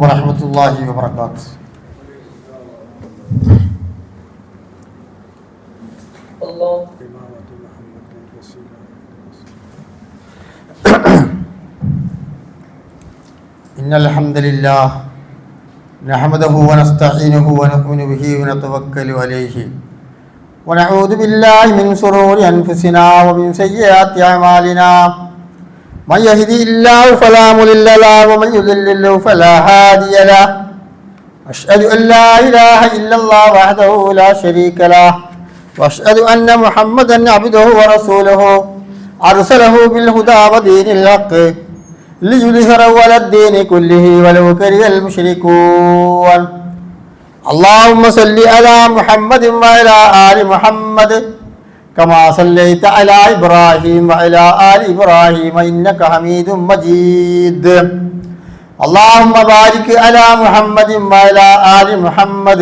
വറഹ്മത്തുള്ളാഹി വബറകാതുഹു. ഇന്നൽ ഹംദലില്ലാഹ് നഹ്മദുഹു വനസ്തഈനുഹു വനുഅ്മിനു ബിഹി വനതവക്കലു അലൈഹി വനഊദു ബില്ലാഹി മിൻ ശുറൂരി അൻഫുസിനാ വമിൻ സയ്യിആതി അഅമാലിനാ മൻ യഹ്ദിഹില്ലാഹു ഫലാ മുളില്ല ലഹു വമൻ യുദ്ലിൽഹു ഫലാ ഹാദിയ ലഹു അശ്ഹദു അൻ ലാ ഇലാഹ ഇല്ലല്ലാഹു വഹ്ദഹു ലാ ശരീക ലഹു വഅശ്ഹദു അന്ന മുഹമ്മദൻ അബ്ദുഹു വറസൂലുഹു അർസലഹു ബിൽ ഹുദാ വദീനിൽ ഹഖ് ലിയുദ്ഹിറഹു അലദ്ദീനി കുല്ലിഹി വലൗ കരിഹൽ മുശ്രികൂൻ. اللهم صل على محمد وعلى آل محمد كما صليت على إبراهيم وعلى آل إبراهيم إنك حميد مجيد. اللهم بارك على محمد وعلى آل محمد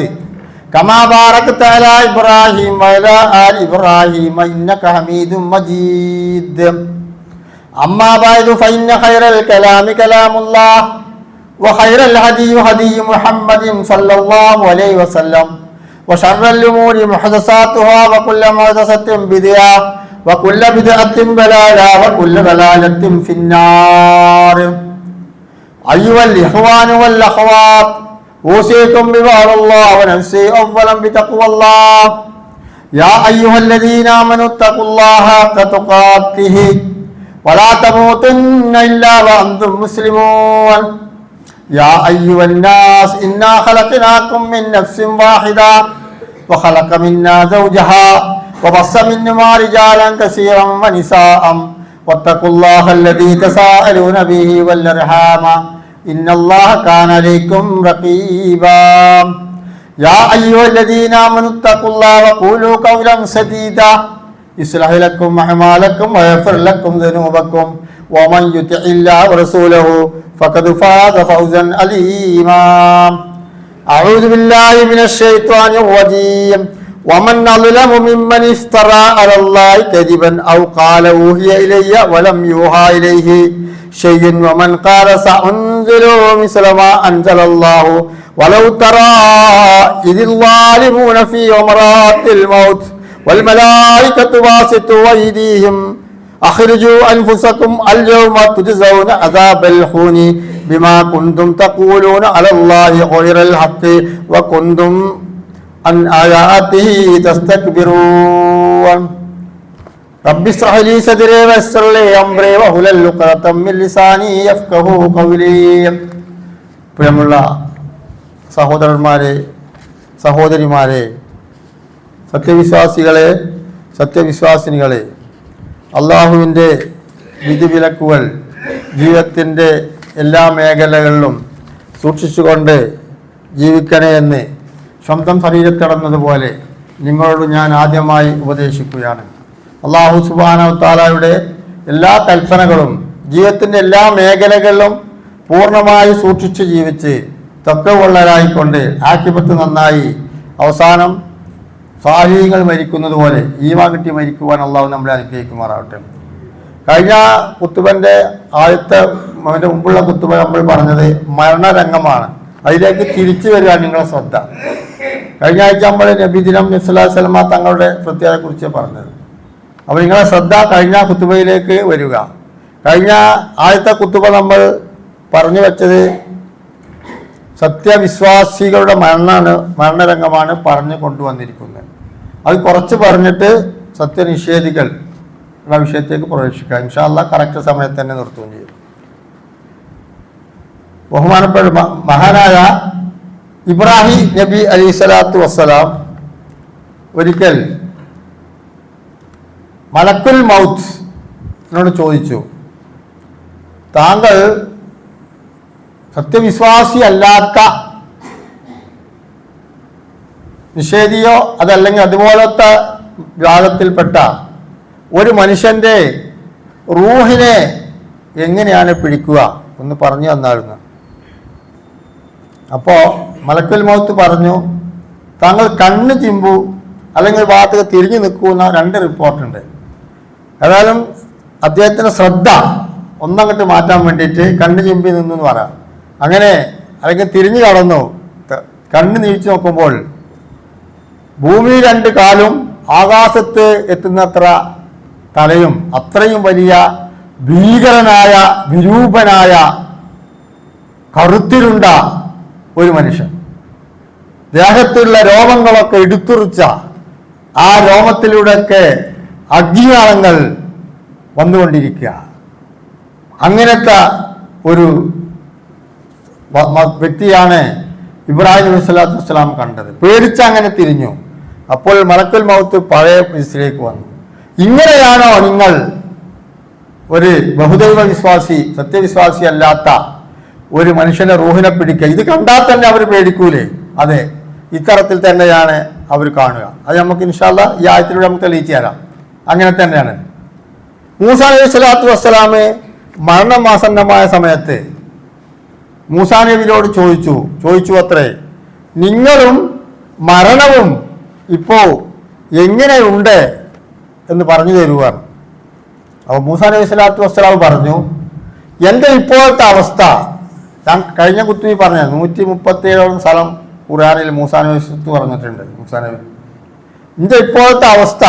كما باركت على إبراهيم وعلى آل إبراهيم إنك حميد مجيد. أما بعد فإن خير الكلام كلام الله وخير الهدي هدي محمد صلى الله عليه وسلم وشر الأمور محدثاتها وكل محدثة بدعة وكل بدعة ضلالة وكل ضلالة في النار. أيها الإخوان والأخوات أوصيكم بتقوى الله ونفسي أولا بتقوى الله. يا أيها الذين آمنوا اتقوا الله حق تقاته ولا تموتن إلا وأنتم مسلمون. يا أيها الناس إنا خلقناكم من نفس واحدة وخلق منا زوجها وبث منهما رجالا كثيرا ونساء واتقوا الله الذي تساءلون به والأرحام إن الله كان عليكم رقيبا. يا أيها الذين آمنوا اتقوا الله وقولوا قولا سديدا يصلح لكم أعمالكم ويغفر لكم ذنوبكم ومن يطع الله ورسوله فقد فاز فوزا عظيما. أعوذ بالله من الشيطان الرجيم. ومن أظلم ممن افترى على الله كذبا أو قال أوحي إلي ولم يوحى إليه شيء ومن قال سأنزل مثل ما أنزل الله ولو ترى إذ الظالمون في غمرات الموت والملائكة باسطوا أيديهم أخرجوا أنفسكم اليوم تجزون عذاب الهون بما كنتم تقولون على الله غير الحق وكنتم عن آياته تستكبرون. رب اشرح لي صدري ويسر لي أمري واحلل عقدة من لساني يفقهوا قولي. പ്രിയമുള്ള സഹോദരന്മാരെ, സഹോദരിമാരെ, സത്യവിശ്വാസികളെ, സത്യവിശ്വാസിനികളെ, അള്ളാഹുവിൻ്റെ വിധിവിലക്കുകൾ ജീവിതത്തിൻ്റെ എല്ലാ മേഖലകളിലും സൂക്ഷിച്ചുകൊണ്ട് ജീവിക്കണേ എന്ന് സ്വന്തം ശരീരത്തിടന്നതുപോലെ നിങ്ങളോട് ഞാൻ ആദ്യമായി ഉപദേശിക്കുകയാണ്. അള്ളാഹു സുബ്ഹാനഹു വ തആലയുടെ എല്ലാ കൽപ്പനകളും ജീവിതത്തിൻ്റെ എല്ലാ മേഖലകളിലും പൂർണ്ണമായി സൂക്ഷിച്ച് ജീവിച്ച് തഖ്വയുള്ളവരായിക്കൊണ്ട് ആഖിബത്ത് നന്നായി അവസാനം സാലിഹീങ്ങൾ മരിക്കുന്നത് പോലെ ഈമാൻ കിട്ടി മരിക്കുവാൻ അള്ളാഹു നമ്മളെ അനുഗ്രഹിക്കുമാറാവട്ടെ. കഴിഞ്ഞ കുത്തുബൻ്റെ ആദ്യത്തെ അതിൻ്റെ മുമ്പുള്ള കുത്തുബ നമ്മൾ പറഞ്ഞത് മരണരംഗമാണ്. അതിലേക്ക് തിരിച്ചു വരിക നിങ്ങളെ ശ്രദ്ധ. കഴിഞ്ഞ ആഴ്ച നമ്മൾ നബിദിനം നബി സല്ലല്ലാഹു തങ്ങളുടെ പ്രത്യേകതയെക്കുറിച്ച് പറഞ്ഞത്. അപ്പോൾ നിങ്ങളെ ശ്രദ്ധ കഴിഞ്ഞ കുത്തുബയിലേക്ക് വരിക. കഴിഞ്ഞ ആദ്യത്തെ കുത്തുബ നമ്മൾ പറഞ്ഞു വെച്ചത് സത്യവിശ്വാസികളുടെ മരണരംഗമാണ് പറഞ്ഞു കൊണ്ടുവന്നിരിക്കുന്നത്. അത് കുറച്ച് പറഞ്ഞിട്ട് സത്യനിഷേധികളുടെ വിഷയത്തേക്ക് പ്രവേശിക്കുക. ഇൻഷാ അല്ലാഹ് കറക്റ്റ് സമയത്ത് തന്നെ നിർത്തുകയും ചെയ്യും. ബഹുമാനപ്പെട്ട മഹാനായ ഇബ്രാഹിം നബി അലൈഹിസ്സലാത്തു വസ്സലാം ഒരിക്കൽ മലക്കുൽ മൗത്ത് ചോദിച്ചു, താങ്കൾ സത്യവിശ്വാസി അല്ലാത്ത നിഷേധിയോ അതല്ലെങ്കിൽ അതുപോലത്തെ വിഭാഗത്തിൽപ്പെട്ട ഒരു മനുഷ്യൻ്റെ റൂഹിനെ എങ്ങനെയാണ് പിടിക്കുക ഒന്ന് പറഞ്ഞു തന്നായിരുന്നു. അപ്പോൾ മലക്കുൽ മൗത്ത് പറഞ്ഞു, താങ്കൾ കണ്ണ് ചിമ്പു അല്ലെങ്കിൽ ഭാഗത്തേക്ക് തിരിഞ്ഞു നിൽക്കുന്ന രണ്ട് റിപ്പോർട്ടുണ്ട്. ഏതായാലും അദ്ദേഹത്തിൻ്റെ ശ്രദ്ധ ഒന്നങ്ങോട്ട് മാറ്റാൻ വേണ്ടിയിട്ട് കണ്ണ് ചിമ്പി നിന്നെന്ന് പറയാം. അങ്ങനെ അല്ലെങ്കിൽ തിരിഞ്ഞു കടന്നു. കണ്ണ് നീച്ചു നോക്കുമ്പോൾ ഭൂമി 2 കാലും ആകാശത്ത് എത്തുന്നത്ര തലയും, അത്രയും വലിയ ഭീകരനായ വിരൂപനായ കറുത്തിരുണ്ട ഒരു മനുഷ്യൻ. ദേഹത്തുള്ള രോമങ്ങളൊക്കെ എടുത്തുറിച്ച ആ രോമത്തിലൂടെയൊക്കെ അഗ്നിനാളങ്ങൾ വന്നുകൊണ്ടിരിക്കുക. അങ്ങനത്തെ ഒരു വ്യക്തിയാണ് ഇബ്രാഹിം നബി സ്വല്ലല്ലാഹു അലൈഹി വസല്ലം കണ്ടത്. പേടിച്ച് അങ്ങനെ തിരിഞ്ഞു. അപ്പോൾ മലക്കുൽ മൗത്ത് പഴയ സ്ഥിതിയിലേക്ക് വന്നു. ഇങ്ങനെയാണോ നിങ്ങൾ ഒരു ബഹുദൈവ വിശ്വാസി, സത്യവിശ്വാസി അല്ലാത്ത ഒരു മനുഷ്യനെ റൂഹിനെ പിടിക്കുക? ഇത് കണ്ടാൽ തന്നെ അവർ പേടിക്കൂലേ? അതെ, ഇത്തരത്തിൽ തന്നെയാണ് അവർ കാണുക. അത് നമുക്ക് ഇൻഷാ അല്ലാഹ് ഈ ആയത്തിലൂടെ നമുക്ക് തെളിയിച്ചു തരാം. അങ്ങനെ തന്നെയാണ്. മൂസാ നബി സ്വല്ലല്ലാഹു അലൈഹി വസല്ലം മരണമാസന്നമായ സമയത്ത് മൂസാ നബിയോട് ചോദിച്ചു അത്രേ, നിങ്ങളും മരണവും ഇപ്പോ എങ്ങനെയുണ്ട് എന്ന് പറഞ്ഞു തരുവാണ്. അപ്പോൾ മൂസാ നബി സ്വല്ലല്ലാഹു അലൈഹി വസല്ലം പറഞ്ഞു, എൻ്റെ ഇപ്പോഴത്തെ അവസ്ഥ, ഞാൻ കഴിഞ്ഞ കുത്തുബി പറഞ്ഞ 137 സ്ഥലം ഖുർആനിൽ മൂസാ നബി പറഞ്ഞിട്ടുണ്ട്. മൂസാ നബി, എൻ്റെ ഇപ്പോഴത്തെ അവസ്ഥ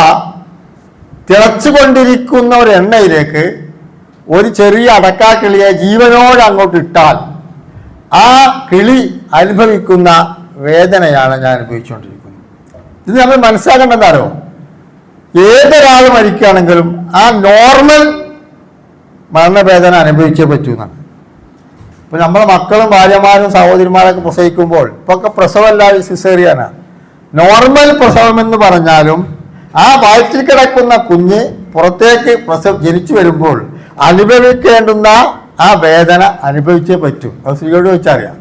തിളച്ചുകൊണ്ടിരിക്കുന്ന ഒരു എണ്ണയിലേക്ക് ഒരു ചെറിയ അടക്കാക്കിളിയെ ജീവനോട് അങ്ങോട്ട് ഇട്ടാൽ ആ കിളി അനുഭവിക്കുന്ന വേദനയാണ് ഞാൻ അനുഭവിച്ചുകൊണ്ടിരിക്കുന്നത്. ഇത് നമ്മൾ മനസ്സിലാക്കേണ്ടതാരോ, ഏതൊരാൾ മരിക്കുകയാണെങ്കിലും ആ നോർമൽ മരണവേദന അനുഭവിച്ചേ പറ്റൂ എന്നാണ്. ഇപ്പം നമ്മളെ മക്കളും ഭാര്യമാരും സഹോദരിമാരൊക്കെ പ്രസവിക്കുമ്പോൾ ഇപ്പൊക്കെ പ്രസവമല്ലാതെ സിസേറിയനാണ്. നോർമൽ പ്രസവം എന്ന് പറഞ്ഞാലും ആ വയറ്റിൽ കിടക്കുന്ന കുഞ്ഞ് പുറത്തേക്ക് ജനിച്ചു വരുമ്പോൾ അനുഭവിക്കേണ്ടുന്ന ആ വേദന അനുഭവിച്ചേ പറ്റൂ. അത് സ്ത്രീയോട് ചോദിച്ചറിയാം,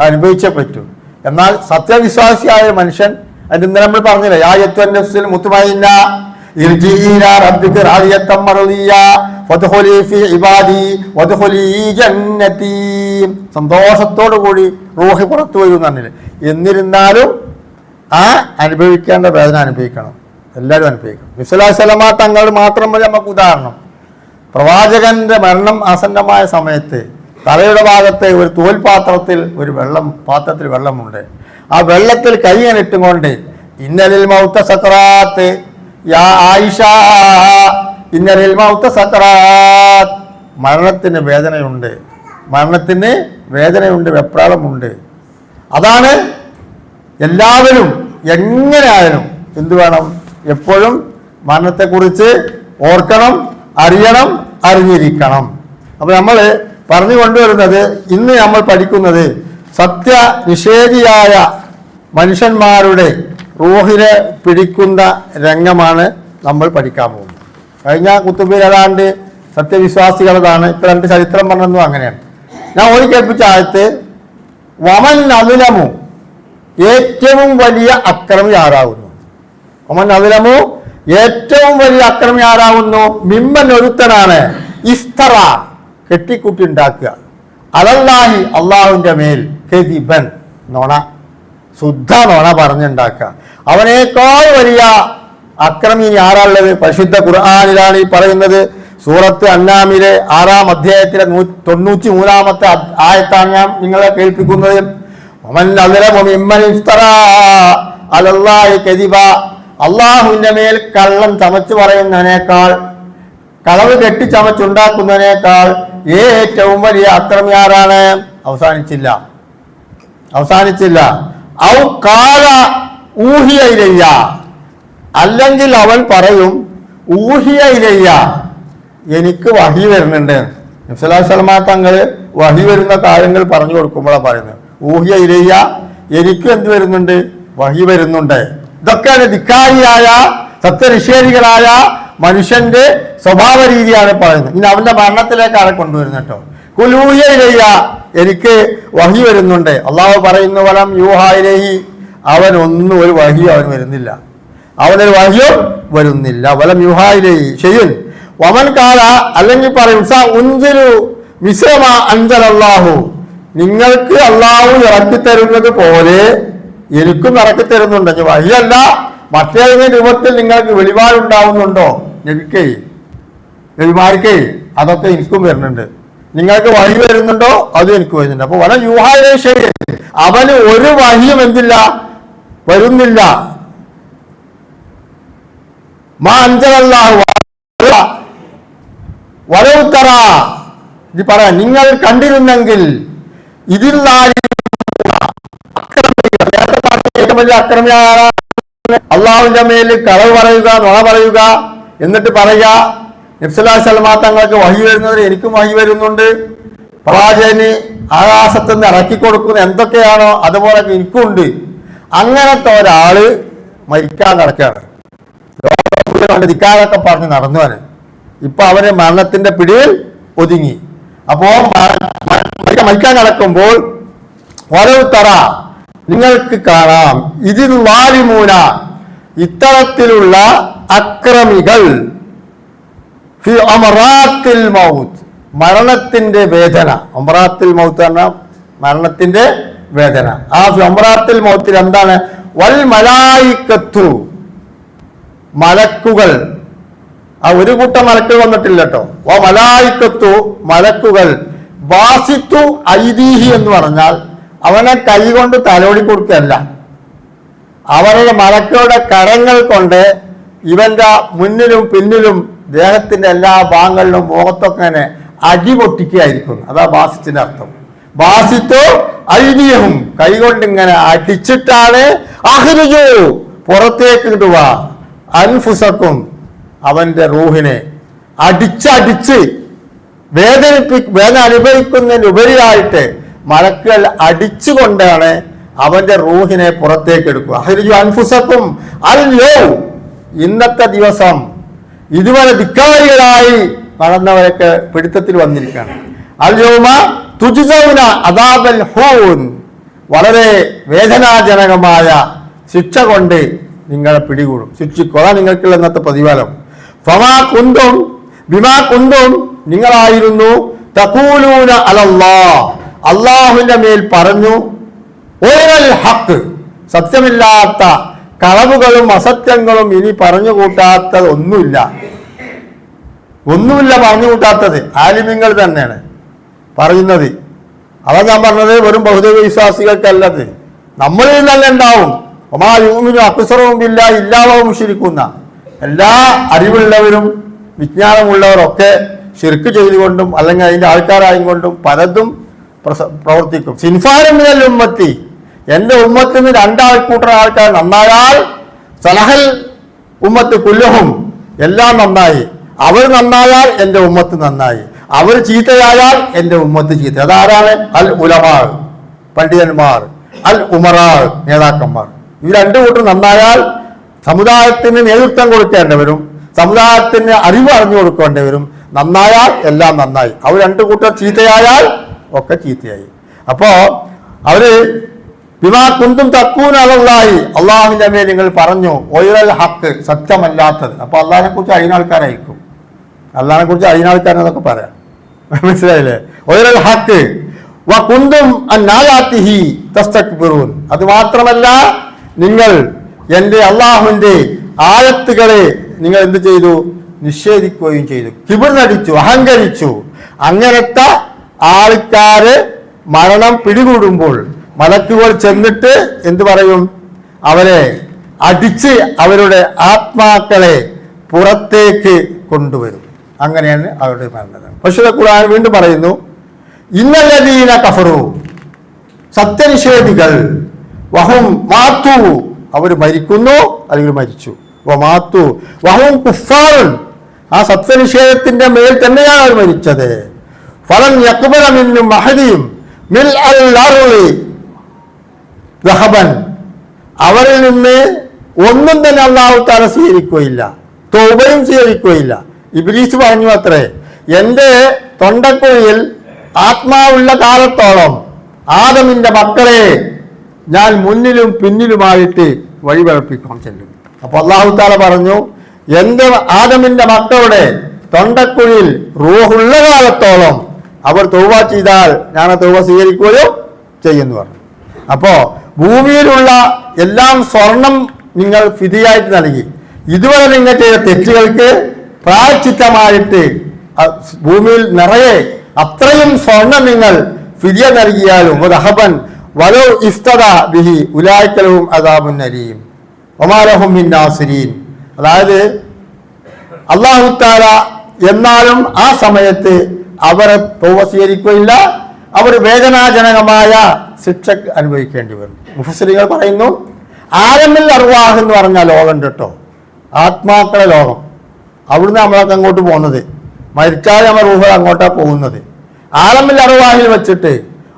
അനുഭവിച്ചേ പറ്റൂ. എന്നാൽ സത്യവിശ്വാസിയായ മനുഷ്യൻ, അതിന് ഇന്നലെ നമ്മൾ പറഞ്ഞില്ലേ, യാ യത്വൻ നഫ്സുൽ മുത്മഇന്ന ഇർജിഇ ഇലാ റബ്ബിക റാദിയത്തൻ മർദിയ വദ്ഖുലി ഫീ ഇബാദി വദ്ഖുലി ജന്നതി. സന്തോഷത്തോടു കൂടി റൂഹ് പുറത്തു വരും എന്നല്ലേ. എന്നിരുന്നാലും ആ അനുഭവിക്കേണ്ട വേദന അനുഭവിക്കണം, എല്ലാവരും അനുഭവിക്കണം. നബി സല്ലല്ലാഹു അലൈഹി വസല്ലം തങ്ങൾ മാത്രം മതി നമുക്ക് ഉദാഹരണം. പ്രവാചകന്റെ മരണം ആസന്നമായ സമയത്ത് തലയുടെ ഭാഗത്ത് ഒരു തോൽപാത്രത്തിൽ പാത്രത്തിൽ വെള്ളമുണ്ട്. ആ വെള്ളത്തിൽ കൈയിട്ടുകൊണ്ട് ഇന്നലിൽ മൗത്ത സക്രാത്ത് യാ ആയിഷ, ഇന്നലിൽ മൗത്ത സക്രാത്ത്, മരണത്തിന് വേദനയുണ്ട്, വെപ്രാളമുണ്ട്. അതാണ് എല്ലാവരും എങ്ങനെയായാലും എന്ത് വേണം, എപ്പോഴും മരണത്തെക്കുറിച്ച് ഓർക്കണം, അറിയണം, അറിഞ്ഞിരിക്കണം. അപ്പൊ നമ്മൾ പറഞ്ഞു കൊണ്ടുവരുന്നത്, ഇന്ന് നമ്മൾ പഠിക്കുന്നത് സത്യനിഷേധിയായ മനുഷ്യന്മാരുടെ റൂഹിനെ പിടിക്കുന്ന രംഗമാണ് നമ്മൾ പഠിക്കാൻ പോകുന്നത്. കഴിഞ്ഞ കുത്തുബിൽ ഏതാണ്ട് സത്യവിശ്വാസികളതാണ്. ഇപ്പൊ 2 ചരിത്രം പറഞ്ഞതും അങ്ങനെയാണ്. ഞാൻ ഓടി കേൾപ്പിച്ച ആയത്ത്, വമൻ അദുലമു, ഏറ്റവും വലിയ അക്രമി ആരാകുന്നു. വമൻ അദുലമു, ഏറ്റവും വലിയ അക്രമി ആരാകുന്നു. മിമ്മൻ ഒരുത്തനാണ് ഇസ്തറ, കെട്ടിക്കുട്ടി ഉണ്ടാക്കുക, അലല്ലാഹി, അള്ളാഹുവിന്റെ മേൽ, കദിബൻ, നോണ, ശുദ്ധ നോണ പറഞ്ഞുണ്ടാക്കുക. അവനേക്കാൾ വലിയ അക്രമി ആരാളുള്ളത്? പരിശുദ്ധ ഖുർആനിലാണ് ഈ പറയുന്നത്. സൂറത്ത് അന്നാമിലെ 6-ാം അധ്യായത്തിലെ 93-ാമത്തെ ആയത്താണ് ഞാൻ നിങ്ങളെ കേൾപ്പിക്കുന്നത്. വമൻ അദ്ലമു മിമ്മൻ ഇഫ്തറാ അലല്ലാഹി കദിബ, അള്ളാഹുവിന്റെ മേൽ കള്ളം ചമച്ചു പറയുന്നതിനേക്കാൾ, കളവ് കെട്ടിച്ചമച്ചുണ്ടാക്കുന്നതിനേക്കാൾ ഏറ്റവും വലിയ അക്രമി ആരാണ്? അവസാനിച്ചില്ല. ഔ കാല ഊഹിയ ഇലയ്യ, അല്ലെങ്കിൽ അവൻ പറയും ഊഹിയ ഇലയ്യ, എനിക്ക് വഹി വരുന്നുണ്ട്. നബി സല്ലല്ലാഹു അലൈഹി വസല്ലം തങ്ങൾ വഹി വരുന്ന കാര്യങ്ങൾ പറഞ്ഞു കൊടുക്കുമ്പോഴാണ് പറയുന്നത്, ഊഹിയ ഇലയ്യ, എനിക്ക് എന്ത് വരുന്നുണ്ട്? വഹി വരുന്നുണ്ട്. ഇതൊക്കെയാണ് ധിക്കാരിയായ സത്യനിഷേധികളായ മനുഷ്യന്റെ സ്വഭാവ രീതിയാണ് പറയുന്നത്. ഇനി അവന്റെ മരണത്തിലേക്കാണ് കൊണ്ടുവരുന്നത് കേട്ടോ. കുലൂയ ഇലയ്യ, എനിക്ക് വഹി വരുന്നുണ്ട്. അള്ളാഹു പറയുന്നു, വലം യൂഹാ ഇലൈഹി, അവനൊന്നും ഒരു വഹിയും അവൻ വരുന്നില്ല, അവനൊരു വഹിയും വരുന്നില്ല. വലം യൂഹാ ഇലൈഹി ഷൈഉൻ വമൻ കാല, അല്ലെങ്കിൽ പറയും സ ഉൻസിലു മിസ്ലമ അൻസലല്ലാഹു, നിങ്ങൾക്ക് അള്ളാഹു ഇറക്കി തരുന്നത് പോലെ എനിക്കും ഇറക്കി തരുന്നുണ്ട്. വഹിയല്ല, മറ്റേതെങ്കിലും രൂപത്തിൽ നിങ്ങൾക്ക് വെളിപാടുണ്ടാവുന്നുണ്ടോ? നബിമാർക്കേ അതൊക്കെ എനിക്കും വരുന്നുണ്ട്. നിങ്ങൾക്ക് വഹി വരുന്നുണ്ടോ അത് എനിക്ക് വരുന്നുണ്ട്. അപ്പൊ വല യൂഹായിലെ അവന് ഒരു വഹിയും എന്തില്ല, വരുന്നില്ല. മാ അൻസലല്ലാഹു വലൗ തറാ, ഇത് പറയാ, നിങ്ങൾ കണ്ടിരുന്നെങ്കിൽ ഇതിൽ ഏറ്റവും വലിയ അക്രമിയായ അള്ളാഹുവിന്റെ മേലിൽ കളവ് പറയുക, നുണ പറയുക, എന്നിട്ട് പറയുക നബി സല്ലല്ലാഹു അലൈഹി വസല്ലം തങ്ങൾക്ക് വഹി വരുന്നത് എനിക്കും വഹി വരുന്നുണ്ട്, പ്രവാചകന് ആകാശത്ത് നിന്ന് ഇറക്കി കൊടുക്കുന്ന എന്തൊക്കെയാണോ അതുപോലെ എനിക്കുണ്ട്. അങ്ങനത്തെ ഒരാള് മരിക്കാൻ കിടക്കുകയാണ്. കണ്ട് ധിക്കാരൊക്കെ പറഞ്ഞ് നടന്നുവന്. ഇപ്പൊ അവന് മരണത്തിന്റെ പിടിയിൽ ഒതുങ്ങി. അപ്പോ മരിക്കാൻ നടക്കുമ്പോൾ വലൗ തറ, നിങ്ങൾക്ക് കാണാം, ഇതിൽ വാലിമൂന, ഇത്തരത്തിലുള്ള അക്രമികൾ ഫി അമറാത്തിൽ മൗത്ത്, മരണത്തിന്റെ വേദന. അമറാത്തിൽ മൗത്ത് പറഞ്ഞാൽ മരണത്തിന്റെ വേദന. ആ അമറാത്തിൽ മൗത്തിൽ എന്താണ്? വൽ മലായിക്കത്തു, മലക്കുകൾ. ആ ഒരു കൂട്ടം മലക്കുകൾ വന്നിട്ടില്ല കേട്ടോ. ഓ മലായിക്കത്തു, മലക്കുകൾ. ബാസിത്തു ഐദീഹി എന്ന് പറഞ്ഞാൽ അവനെ കൈകൊണ്ട് തലോടി കൊടുക്കുകയല്ല, അവരുടെ മലക്കുകളുടെ കരങ്ങൾ കൊണ്ട് ഇവന്റെ മുന്നിലും പിന്നിലും ദേഹത്തിന്റെ എല്ലാ ഭാഗങ്ങളിലും മുഖത്തൊക്കെ അടി പൊട്ടിക്കുകയായിരിക്കും. അതാ ബാസിത്തിന്റെ അർത്ഥം. ബാസിത്തു ഐദീഹും, കൈകൊണ്ട് ഇങ്ങനെ അടിച്ചിട്ടാണ് അഹ്രിജു, പുറത്തേക്ക് ഇടുക, അൻഫുസക്കും, അവന്റെ റൂഹിനെ അടിച്ചടിച്ച് വേദന അനുഭവിക്കുന്നതിനുപരിയായിട്ട് മലക്കുകൾ അടിച്ചുകൊണ്ടാണ് അവന്റെ റൂഹിനെ പുറത്തേക്ക് എടുക്കുക. അഹ്രിജു അൻഫുസക്കും അൽ യൗം, ഇന്നത്തെ ദിവസം ഇതുവരെ ധിക്കാരികളായി നടന്നവരൊക്കെ പിടുത്തത്തിൽ വന്നിരിക്കുകയാണ്. അൽ യൗമ തുജ്സൗന അദാബൽ ഹൂൻ, വളരെ വേദനാജനകമായ ശിക്ഷ കൊണ്ട് നിങ്ങളെ പിടികൂടും, ശിക്ഷിക്കുക, നിങ്ങൾക്കുള്ള ഇന്നത്തെ പ്രതിഫലം. ഫമാ കുന്തും ബിമാ കുന്തും, നിങ്ങളായിരുന്നു തഖൂലൂന അലല്ലാഹ്, അള്ളാഹുവിന്റെ മേൽ പറഞ്ഞു, ഓരൽ ഹക്ക്, സത്യമില്ലാത്ത കളവുകളും അസത്യങ്ങളും ഇനി പറഞ്ഞു കൂട്ടാത്തത് ഒന്നുമില്ല പറഞ്ഞു കൂട്ടാത്തത് ആലിമ്യങ്ങൾ തന്നെയാണ് പറയുന്നത്. അതാ ഞാൻ പറഞ്ഞത്, വെറും ബഹുദൈവ വിശ്വാസികൾക്കല്ലത്, നമ്മളിൽ തന്നെ ഉണ്ടാവും. ഒമാ യുമിനു അക്സറുഹും ബില്ലാഹി ഇല്ലാ വഹും മുശ്രികൂന, എല്ലാ അറിവുള്ളവരും വിജ്ഞാനമുള്ളവരൊക്കെ ശിർക്ക് ചെയ്തുകൊണ്ടും അല്ലെങ്കിൽ അതിന്റെ ആൾക്കാരായും കൊണ്ടും പലതും പ്രവർത്തിക്കും. സിൻഫാനും മിനൽ ഉമ്മത്തി, എന്റെ ഉമ്മത്തിൽ നിന്ന് രണ്ടാൾക്കൂട്ടർ ആൾക്കാർ നന്നായാൽ സലഹൽ ഉമ്മത്ത് കുല്ലുഹും, എല്ലാം നന്നായി. അവർ നന്നായാൽ എന്റെ ഉമ്മത്ത് നന്നായി, അവർ ചീത്തയായാൽ എന്റെ ഉമ്മത്ത് ചീത്ത. അതാരാണ്? അൽ ഉലമാ, പണ്ഡിതന്മാർ, അൽ ഉമറാ, നേതാക്കന്മാർ. ഈ രണ്ടു കൂട്ടർ നന്നായാൽ സമുദായത്തിന് നേതൃത്വം കൊടുക്കേണ്ടവരും സമുദായത്തിന് അറിവ് അറിഞ്ഞു കൊടുക്കേണ്ടവരും നന്നായാൽ എല്ലാം നന്നായി. അവർ രണ്ടു കൂട്ടർ ചീത്തയായാൽ ഒക്കെ ചീത്തയായി. അപ്പോ അവര് ബിമാ കുന്തും തഖൂന അലല്ലാഹി, അള്ളാഹുവിന്റെ മേൽ നിങ്ങൾ പറഞ്ഞു, ഒയൽ ഹക്ക്, സത്യമല്ലാത്തത്. അപ്പൊ അള്ളാഹിനെ കുറിച്ച് അറിയുന്ന ആൾക്കാരായിരിക്കും, അള്ളാഹിനെ കുറിച്ച് അറിയുന്ന ആൾക്കാരെന്നൊക്കെ പറയാം, മനസ്സിലായില്ലേ? ഒയൽ ഹക്ക് വ കുന്തും അന്നായാതിഹി തസ്തക്ബിറൂൻ, അത് മാത്രമല്ല നിങ്ങൾ എൻ്റെ അള്ളാഹുവിന്റെ ആയത്തുകളെ നിങ്ങൾ എന്ത് ചെയ്തു? നിഷേധിക്കുകയും ചെയ്തു, കിബിർ നടിച്ചു, അഹങ്കരിച്ചു. അങ്ങനത്തെ ആൾക്കാര് മരണം പിടികൂടുമ്പോൾ മലക്കുകൾ ചെന്നിട്ട് എന്ത് പറയും? അവരെ അടിച്ച് അവരുടെ ആത്മാക്കളെ പുറത്തേക്ക് കൊണ്ടുവരും. അങ്ങനെയാണ് അവരുടെ മരണം. പക്ഷേ ഖുർആൻ വീണ്ടും പറയുന്നു, ഇന്നല്ലദീന കഫറു, സത്യനിഷേധികൾ, വഹും മാതു, അവർ മരിക്കുന്നു അല്ലെങ്കിൽ മരിച്ചു, വമാതു വഹും കുഫാറുൻ, ആ സത്യനിഷേധത്തിന്റെ മേൽ തന്നെയാണ് അവർ മരിച്ചത്. ഫലൻ യഖ്ബല മിന്നും അഹദിയും മിൽ അൽ അർളി ദഹബൻ, അവരിൽ നിന്ന് ഒന്നും തന്നെ അല്ലാഹു തആല സ്വീകരിക്കുകയില്ല, തൗബയും സ്വീകരിക്കുകയില്ല. ഇബ്ലീസ് പറഞ്ഞു അത്രേ, എൻ്റെ തൊണ്ടക്കുഴിയിൽ ആത്മാവുള്ള കാലത്തോളം ആദമിന്റെ മക്കളെ ഞാൻ മുന്നിലും പിന്നിലുമായിട്ട് വഴിപഴപ്പിക്കാൻ ചെല്ലും. അപ്പൊ അല്ലാഹു തആല പറഞ്ഞു, എൻ്റെ ആദമിന്റെ മക്കളുടെ തൊണ്ടക്കുഴിയിൽ റൂഹുള്ള കാലത്തോളം അവർ തൗബ ചെയ്താൽ ഞാൻ ആ തൗബ സ്വീകരിക്കുകയും ചെയ്യുന്നു പറഞ്ഞു. അപ്പോ ഭൂമിയിലുള്ള എല്ലാം സ്വർണം നിങ്ങൾ ഫിദിയായിട്ട് നൽകി, ഇതുവരെ നിങ്ങൾ ചെയ്ത തെറ്റുകൾക്ക് പ്രായശ്ചിത്തമായിട്ട് ഭൂമിയിൽ നിറയെ അത്രയും സ്വർണം നിങ്ങൾ ഫിദിയ നൽകിയാലും വദഹബൻ വലൗ ഇഫ്തദ ബിഹി ഉലൈക ലഹും അദാബുൻ അലീം വമാ ലഹും മിൻ നാസിരീൻ. അതായത് അല്ലാഹു തആല എന്നാലും ആ സമയത്ത് അവരെ തൗബ സ്വീകരിക്കുകയില്ല, അവർ വേദനാജനകമായ ശിക്ഷ അനുഭവിക്കേണ്ടി വരും. മുഫസ്സിറുകൾ പറയുന്നു, ആലമിൽ അർവാഹ് എന്ന് പറഞ്ഞ ലോകം കേട്ടോ, ആത്മാക്കളെ ലോകം. അവിടുന്ന് നമ്മളൊക്കെ അങ്ങോട്ട് പോകുന്നത്, മരിച്ചാൽ നമ്മൾ റൂഹ് അങ്ങോട്ടാണ് പോകുന്നത്. ആലമിൽ അർവാഹിൽ വെച്ചിട്ട്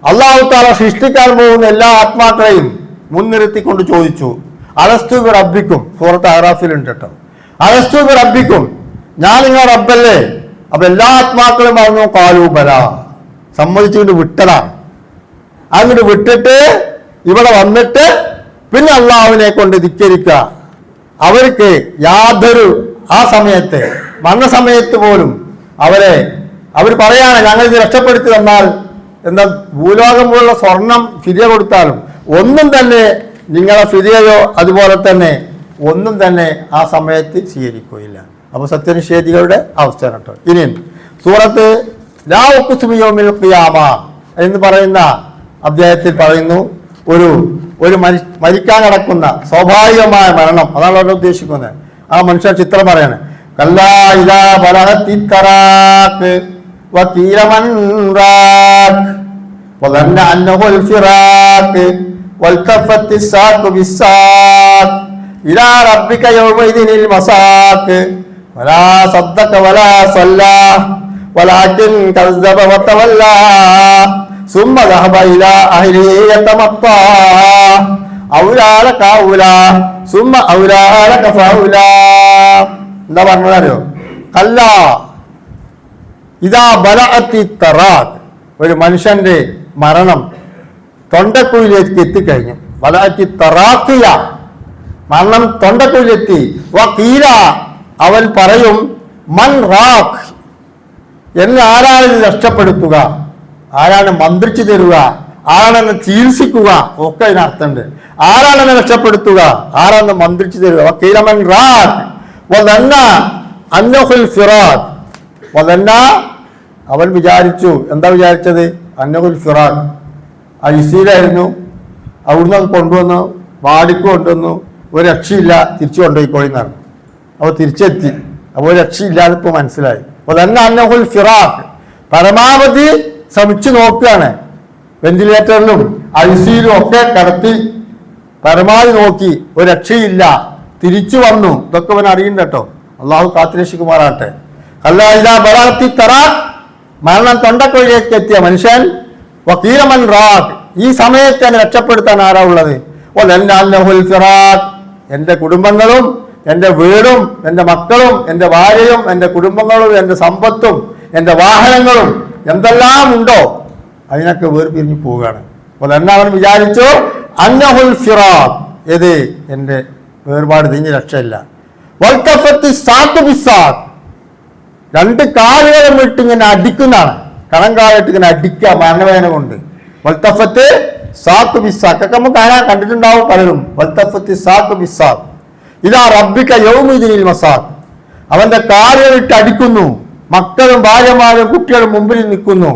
അല്ലാഹു തആല സൃഷ്ടിക്കാൻ പോകുന്ന എല്ലാ ആത്മാക്കളെയും മുൻനിർത്തിക്കൊണ്ട് ചോദിച്ചു, അലസ്തു ബി റബ്ബിക്കും. സൂറത്ത് അറാഫിലുണ്ട് കേട്ടോ, അലസ്തു ബി റബ്ബിക്കും, ഞാൻ നിങ്ങൾ റബ്ബല്ലേ? അപ്പൊ എല്ലാ ആത്മാക്കളും പറഞ്ഞു ഖാലൂ ബലാ, സമ്മതിച്ചുകൊണ്ട് വിട്ടതാണ്. അങ്ങോട്ട് വിട്ടിട്ട് ഇവിടെ വന്നിട്ട് പിന്നെ അള്ളാഹുവിനെ കൊണ്ട് ധിക്കരിക്കുക. അവർക്ക് യാതൊരു ആ സമയത്ത് മരണസമയത്ത് പോലും അവർ പറയാണ്, ഞങ്ങൾ ഇത് രക്ഷപ്പെടുത്തി തന്നാൽ എന്താ ഭൂലോകം പോലുള്ള സ്വർണം ഫിദിയ കൊടുത്താലും ഒന്നും തന്നെ നിങ്ങളെ ഫിദിയയോ അതുപോലെ തന്നെ ഒന്നും തന്നെ ആ സമയത്ത് സ്വീകരിക്കുകയില്ല. അപ്പോൾ സത്യനിഷേധികളുടെ അവസ്ഥ കേട്ടോ. ഇനിയും സൂറത്ത് ലാ ഉഖ്സിമു യൗമിൽ ഖിയാമ എന്ന് പറയുന്ന അധ്യായത്തിൽ പറയുന്നു, ഒരു മരിക്കാൻ കിടക്കുന്ന സ്വാഭാവികമായ മരണം, അതാണ് അവിടെ ഉദ്ദേശിക്കുന്നത്. ആ മനുഷ്യൻ ചിത്രം പറയാണ്, കല്ലാ ഇദാ ബലഗത്തി തറാഖ് വഖീല മൻ റാഖ് വദന്ന അന്നഹുൽ ഫിറാഖ് വൽതഫത്തി സാഖു ബിസ്സാഖ് ഇലാ റബ്ബിക യൗമഇദിനിൽ മസാഖ് വലാ സദ്ദഖ വലാ സല്ലാ വലാകിൻ കസ്സബ വതവല്ലാ സുമ്മ ദഹബ ഇലാ അഹ്ലിഹി യതമത്താ ഔലാ ലക ഔലാ സുമ്മ ഔലാ ലക ഫൗലാ. എന്താ പറഞ്ഞതറിയോ? കല്ല ഇദാ ബലഅത്തി തറാഖ്, ഒരു മനുഷ്യന്റെ മരണം തൊണ്ടക്കുഴിയിലേക്ക് എത്തിക്കഴിഞ്ഞു. ബലഅത്തി തറാഖിയ, മരണം തൊണ്ടക്കുഴിയിലെത്തി. വഖീല, അവൻ പറയും മൻ റാഖ്, എന്നെ ആരാണ് ഇത് രക്ഷപ്പെടുത്തുക, ആരാണ് മന്ത്രിച്ചു തരുക, ആരാണ് എന്നെ ചികിത്സിക്കുക, ഒക്കെ അതിനർത്ഥമുണ്ട്. ആരാണ് എന്നെ രക്ഷപ്പെടുത്തുക, ആരാണ് മന്ത്രിച്ചു തരുക. വഖീല മൻ റാഖ് വദന്ന അന്നഹുൽ ഫിറാഖ്. വദന്ന, അവൻ വിചാരിച്ചു, എന്താ വിചാരിച്ചത്? അന്നഹുൽ ഫിറാഖ്, ഐസിയിലായിരുന്നു, അവിടുന്ന് കൊണ്ടുവന്നു, വാടിക്ക് കൊണ്ടുവന്നു, ഒരു രക്ഷയില്ല, തിരിച്ചു കൊണ്ടുപോയിക്കോളിന്നാണ്. അപ്പോൾ തിരിച്ചെത്തി, അപ്പോൾ ഒരു രക്ഷയില്ലാതെ ഇപ്പോൾ മനസ്സിലായി. വദന്ന അന്നഹുൽ ഫിറാഖ്, പരമാവധി ശ്രമിച്ചു നോക്കുകയാണ്, വെന്റിലേറ്ററിലും ഐസിയിലും ഒക്കെ കിടത്തി പരമാവധി നോക്കി, ഒരു രക്ഷയില്ല, തിരിച്ചു വന്നു. ഇതൊക്കെ അവൻ അറിയുന്നുണ്ട് കേട്ടോ, അള്ളാഹു കാത്തുരക്ഷിക്കുമാറാട്ടെ. അല്ലാ ഇദാ ബലഅത്തി തറാഖ്, മരണം തൊണ്ടക്കുഴിയിലേക്ക് എത്തിയ മനുഷ്യൻ വഖീല മൻ റാഖ്, ഈ സമയത്ത് എന്നെ രക്ഷപ്പെടുത്താൻ ആരാ ഉള്ളത്? വദന്ന അന്നഹുൽ ഫിറാഖ്, എൻ്റെ കുടുംബങ്ങളും എൻ്റെ വീടും എൻ്റെ മക്കളും എൻ്റെ ഭാര്യയും എൻ്റെ കുടുംബങ്ങളും എൻ്റെ സമ്പത്തും എൻ്റെ വാഹനങ്ങളും എന്തെല്ലാം ഉണ്ടോ അതിനൊക്കെ വേർപിരിഞ്ഞു പോവുകയാണ്. അപ്പോൾ തന്നെ അവൻ വിചാരിച്ചു അന്നഹുൽ ഫിറാഖ്, ഏത് എൻ്റെ വേർപാട് തിരിഞ്ഞ് രക്ഷയില്ല. വൽതഫത്തി സാഖു ബിസ്സാഖ്, രണ്ട് കാലുകളും വിട്ട് ഇങ്ങനെ അടിക്കുന്നതാണ്, കണങ്കാലിട്ട് ഇങ്ങനെ അടിക്കുക മരണവേദന കൊണ്ട്. വൽതഫത്ത് സാഖു ബിസ്സാഖ് ഒക്കെ നമുക്ക് കാണാൻ കണ്ടിട്ടുണ്ടാവും പലരും. വൽതഫത്തി സാഖു ബിസ്സാഖ് ഇലാ റബ്ബിക യൗമഇദിനിൽ മസാഖ്, അവന്റെ കാലുകളിട്ട് അടിക്കുന്നു, മക്കളും ഭാര്യമാരും കുട്ടികളും മുമ്പിൽ നിൽക്കുന്നു,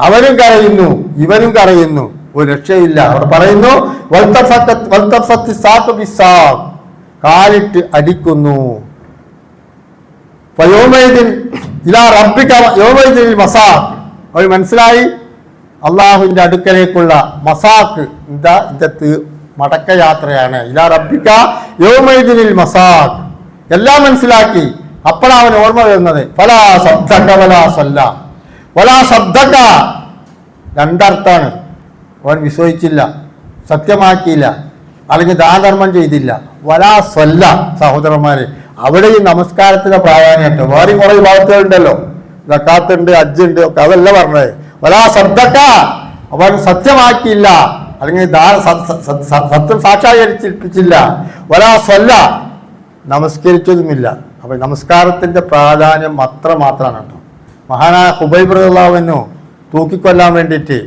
അവരും കരയുന്നു ഇവരും കരയുന്നു, ഒരു രക്ഷയില്ല. അവർ പറയുന്നു വൽതഫത്തി സാഖു ബിസ്സാഖ്, കാലിട്ട് അടിക്കുന്നു. ഇലാ റബ്ബിക യൗമഇദിനിൽ മസാഖ്, അവർ മനസ്സിലായി അള്ളാഹുവിന്റെ അടുക്കലേക്കുള്ള മസാഖ്, ഇതത്ത് മടക്കയാത്രയാണ്. ഇലാ റബ്ബിക യൗമഇദിനിൽ മസാഖ്, എല്ലാം മനസ്സിലാക്കി. അപ്പോഴാണ് അവൻ ഓർമ്മ വരുന്നത് ഫലാ സദ്ദഖ വലാ സല്ല. വലാ സദ്ദഖ രണ്ടർത്ഥാണ്, അവൻ വിശ്വസിച്ചില്ല, സത്യമാക്കിയില്ല, അല്ലെങ്കിൽ ദാനധർമ്മം ചെയ്തില്ല. വലാ സല്ല, സഹോദരന്മാരെ, അവിടെ ഈ നമസ്കാരത്തിന്റെ പ്രാധാന്യമുണ്ട്. വേറെയും കുറെ ഭാഗത്തുകളുണ്ടല്ലോ, സക്കാത്തുണ്ട്, ഹജ്ജുണ്ട്, ഒക്കെ അതല്ല പറഞ്ഞത്. വലാ സദ്ദഖ, അവൻ സത്യമാക്കിയില്ല, അല്ലെങ്കിൽ സത്യം സാക്ഷാത്കരിച്ചില്ല. വലാ സല്ല, നമസ്കരിച്ചതുമില്ല. അപ്പൊ നമസ്കാരത്തിന്റെ പ്രാധാന്യം മാത്രമാണ് കേട്ടോ. മഹാനായ ഹുബൈബ് റളിയല്ലാഹു തൂക്കിക്കൊല്ലാൻ വേണ്ടിയിട്ട്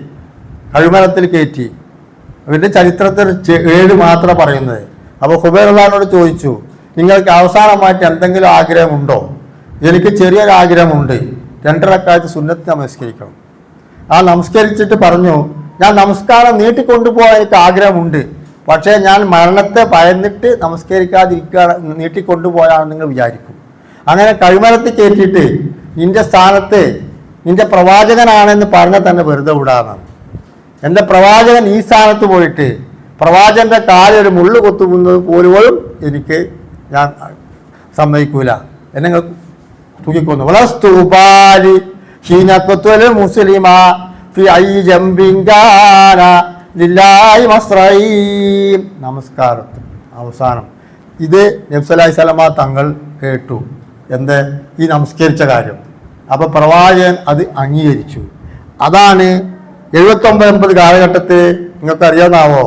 കഴുമരത്തിൽ കയറ്റി. അവരുടെ ചരിത്രത്തിൽ 7 മാത്രം പറയുന്നത്. അപ്പോൾ ഹുബൈബ് റളിയല്ലാഹുവിനോട് ചോദിച്ചു, നിങ്ങൾക്ക് അവസാനമായിട്ട് എന്തെങ്കിലും ആഗ്രഹമുണ്ടോ? എനിക്ക് ചെറിയൊരു ആഗ്രഹമുണ്ട്, 2 റക്അത്ത് സുന്നത്ത് നമസ്കരിക്കണം. ആ നമസ്കരിച്ചിട്ട് പറഞ്ഞു, ഞാൻ നമസ്കാരം നീട്ടിക്കൊണ്ടുപോകാൻ എനിക്ക് ആഗ്രഹമുണ്ട്, പക്ഷേ ഞാൻ മരണത്തെ ഭയന്നിട്ട് നമസ്കരിക്കാതിരിക്കുക നീട്ടിക്കൊണ്ടുപോയാണെന്ന് നിങ്ങൾ വിചാരിക്കും. അങ്ങനെ കഴിമരത്തിൽ കയറ്റിയിട്ട് നിന്റെ സ്ഥാനത്ത് നിന്റെ പ്രവാചകനാണെന്ന് പറഞ്ഞാൽ തന്നെ വെറുതെ വിടാന്നാണ്. എൻ്റെ പ്രവാചകൻ ഈ സ്ഥാനത്ത് പോയിട്ട് പ്രവാചകന്റെ കാലൊരു മുള്ളു കൊത്തുന്നത് പോലും എനിക്ക് ഞാൻ സമ്മതിക്കൂല, എന്നെ നിങ്ങൾ തൂക്കിക്കൊന്നു. വളസ്തൂപാലി ഹീനക്കത്വൽ മുസ്ലിമ ഫി ഐ ജംബിങ്കാന ലില്ലാഹി മസ്റഈം. നമസ്കാരത്തിൽ അവസാനം ഇത് നബി സല്ലല്ലാഹു അലൈഹി വസല്ലമ തങ്ങൾ കേട്ടു, എന്ത് ഈ നമസ്കരിച്ച കാര്യം. അപ്പോൾ പ്രവാചകൻ അത് അംഗീകരിച്ചു. അതാണ് 79-80 കാലഘട്ടത്തിൽ നിങ്ങൾക്ക് അറിയാവുന്നാവോ,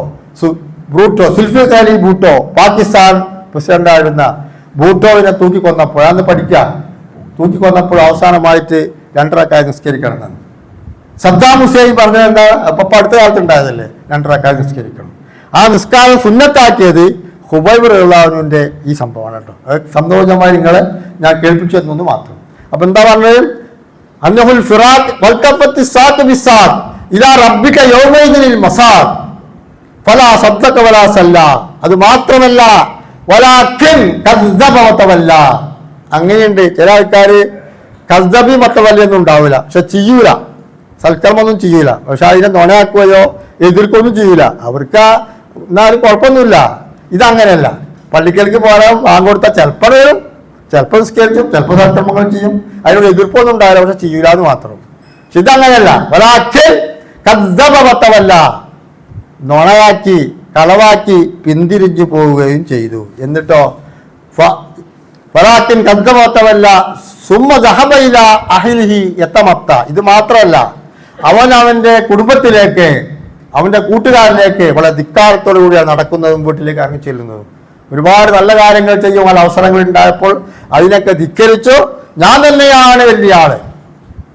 സുൽഫിഖർ അലി ഭൂട്ടോ, പാകിസ്ഥാൻ പ്രസിഡന്റായിരുന്ന ഭൂട്ടോവിനെ തൂക്കിക്കൊന്നപ്പോൾ, അന്ന് പഠിക്കാം, തൂക്കിക്കൊന്നപ്പോൾ അവസാനമായിട്ട് 2 റക്അത്ത് നിസ്കരിക്കണം എന്നാണ്. സദ്ദാം ഹുസൈൻ പറഞ്ഞത് എന്താ, അപ്പൊ അടുത്ത കാലത്ത് ഉണ്ടായതല്ലേ 2 റക്അത്ത് നിസ്കരിക്കണം. ആ നിസ്കാരം സുന്നത്താക്കിയത് ഹുബൈബ് റളിയല്ലാഹുവിന്റെ ഈ സംഭവമാണ് കേട്ടോ. സന്തോഷമായി നിങ്ങളെ ഞാൻ കേൾപ്പിച്ചു തന്നു മാത്രം. അപ്പൊ എന്താ പറഞ്ഞത്, അന്നഹുൽ ഫിറാഖ് വൽതഫത്തി സാത്ത് ബിസാത്ത് ഇലാ റബ്ബിക യൗമൈദിനിൽ മസാദ് ഫലാ സദ്ദഖ വലാ സല്ല. അത് മാത്രമല്ല വലാകിൻ കദ്ദബ വതവല്ല. അങ്ങനെയുണ്ട് ചില ആൾക്കാര് കദ്ദബി മത്തവല്ലൊന്നും ഉണ്ടാവില്ല, പക്ഷെ ചെയ്യൂല, സൽക്കർമ്മൊന്നും ചെയ്യൂല, പക്ഷെ അതിനെ നുണയാക്കുകയോ എതിർക്കൊന്നും ചെയ്യൂല. അവർക്ക് എന്നാലും കുഴപ്പമൊന്നുമില്ല. ഇതങ്ങനെയല്ല. പള്ളിക്കലേക്ക് പോരാൻ വാങ്ങൊടുത്താൽ ചിലപ്പോൾ വരും, ചിലപ്പോൾ നിസ്കരിച്ചും, ചിലപ്പോൾ സൽക്കർമ്മങ്ങൾ ചെയ്യും, അതിനോട് എതിർപ്പൊന്നും ഉണ്ടാവില്ല, പക്ഷെ ചെയ്യൂല എന്ന് മാത്രം. പക്ഷെ ഇതങ്ങനെയല്ല, വലാകിൻ കദ്ദബ വതവല്ല, നുണയാക്കി കളവാക്കി പിന്തിരിഞ്ഞു പോവുകയും ചെയ്തു. എന്നിട്ടോ വലാകിൻ കദ്ദബ വതവല്ല സുമ്മ ദഹബ ഇലാ അഹ്ലിഹി യതമത്ത. ഇത് മാത്രമല്ല, അവൻ അവന്റെ കുടുംബത്തിലേക്ക്, അവന്റെ കൂട്ടുകാരിലേക്ക് വളരെ ധിക്കാരത്തോടു കൂടിയാണ് നടക്കുന്നതും വീട്ടിലേക്ക് ഇറങ്ങി ചെല്ലുന്നതും. ഒരുപാട് നല്ല കാര്യങ്ങൾ ചെയ്യുവാൻ അവസരങ്ങൾ ഉണ്ടായപ്പോൾ അതിനൊക്കെ ധിക്കരിച്ചു. ഞാൻ തന്നെയാണ് വലിയ ആള്,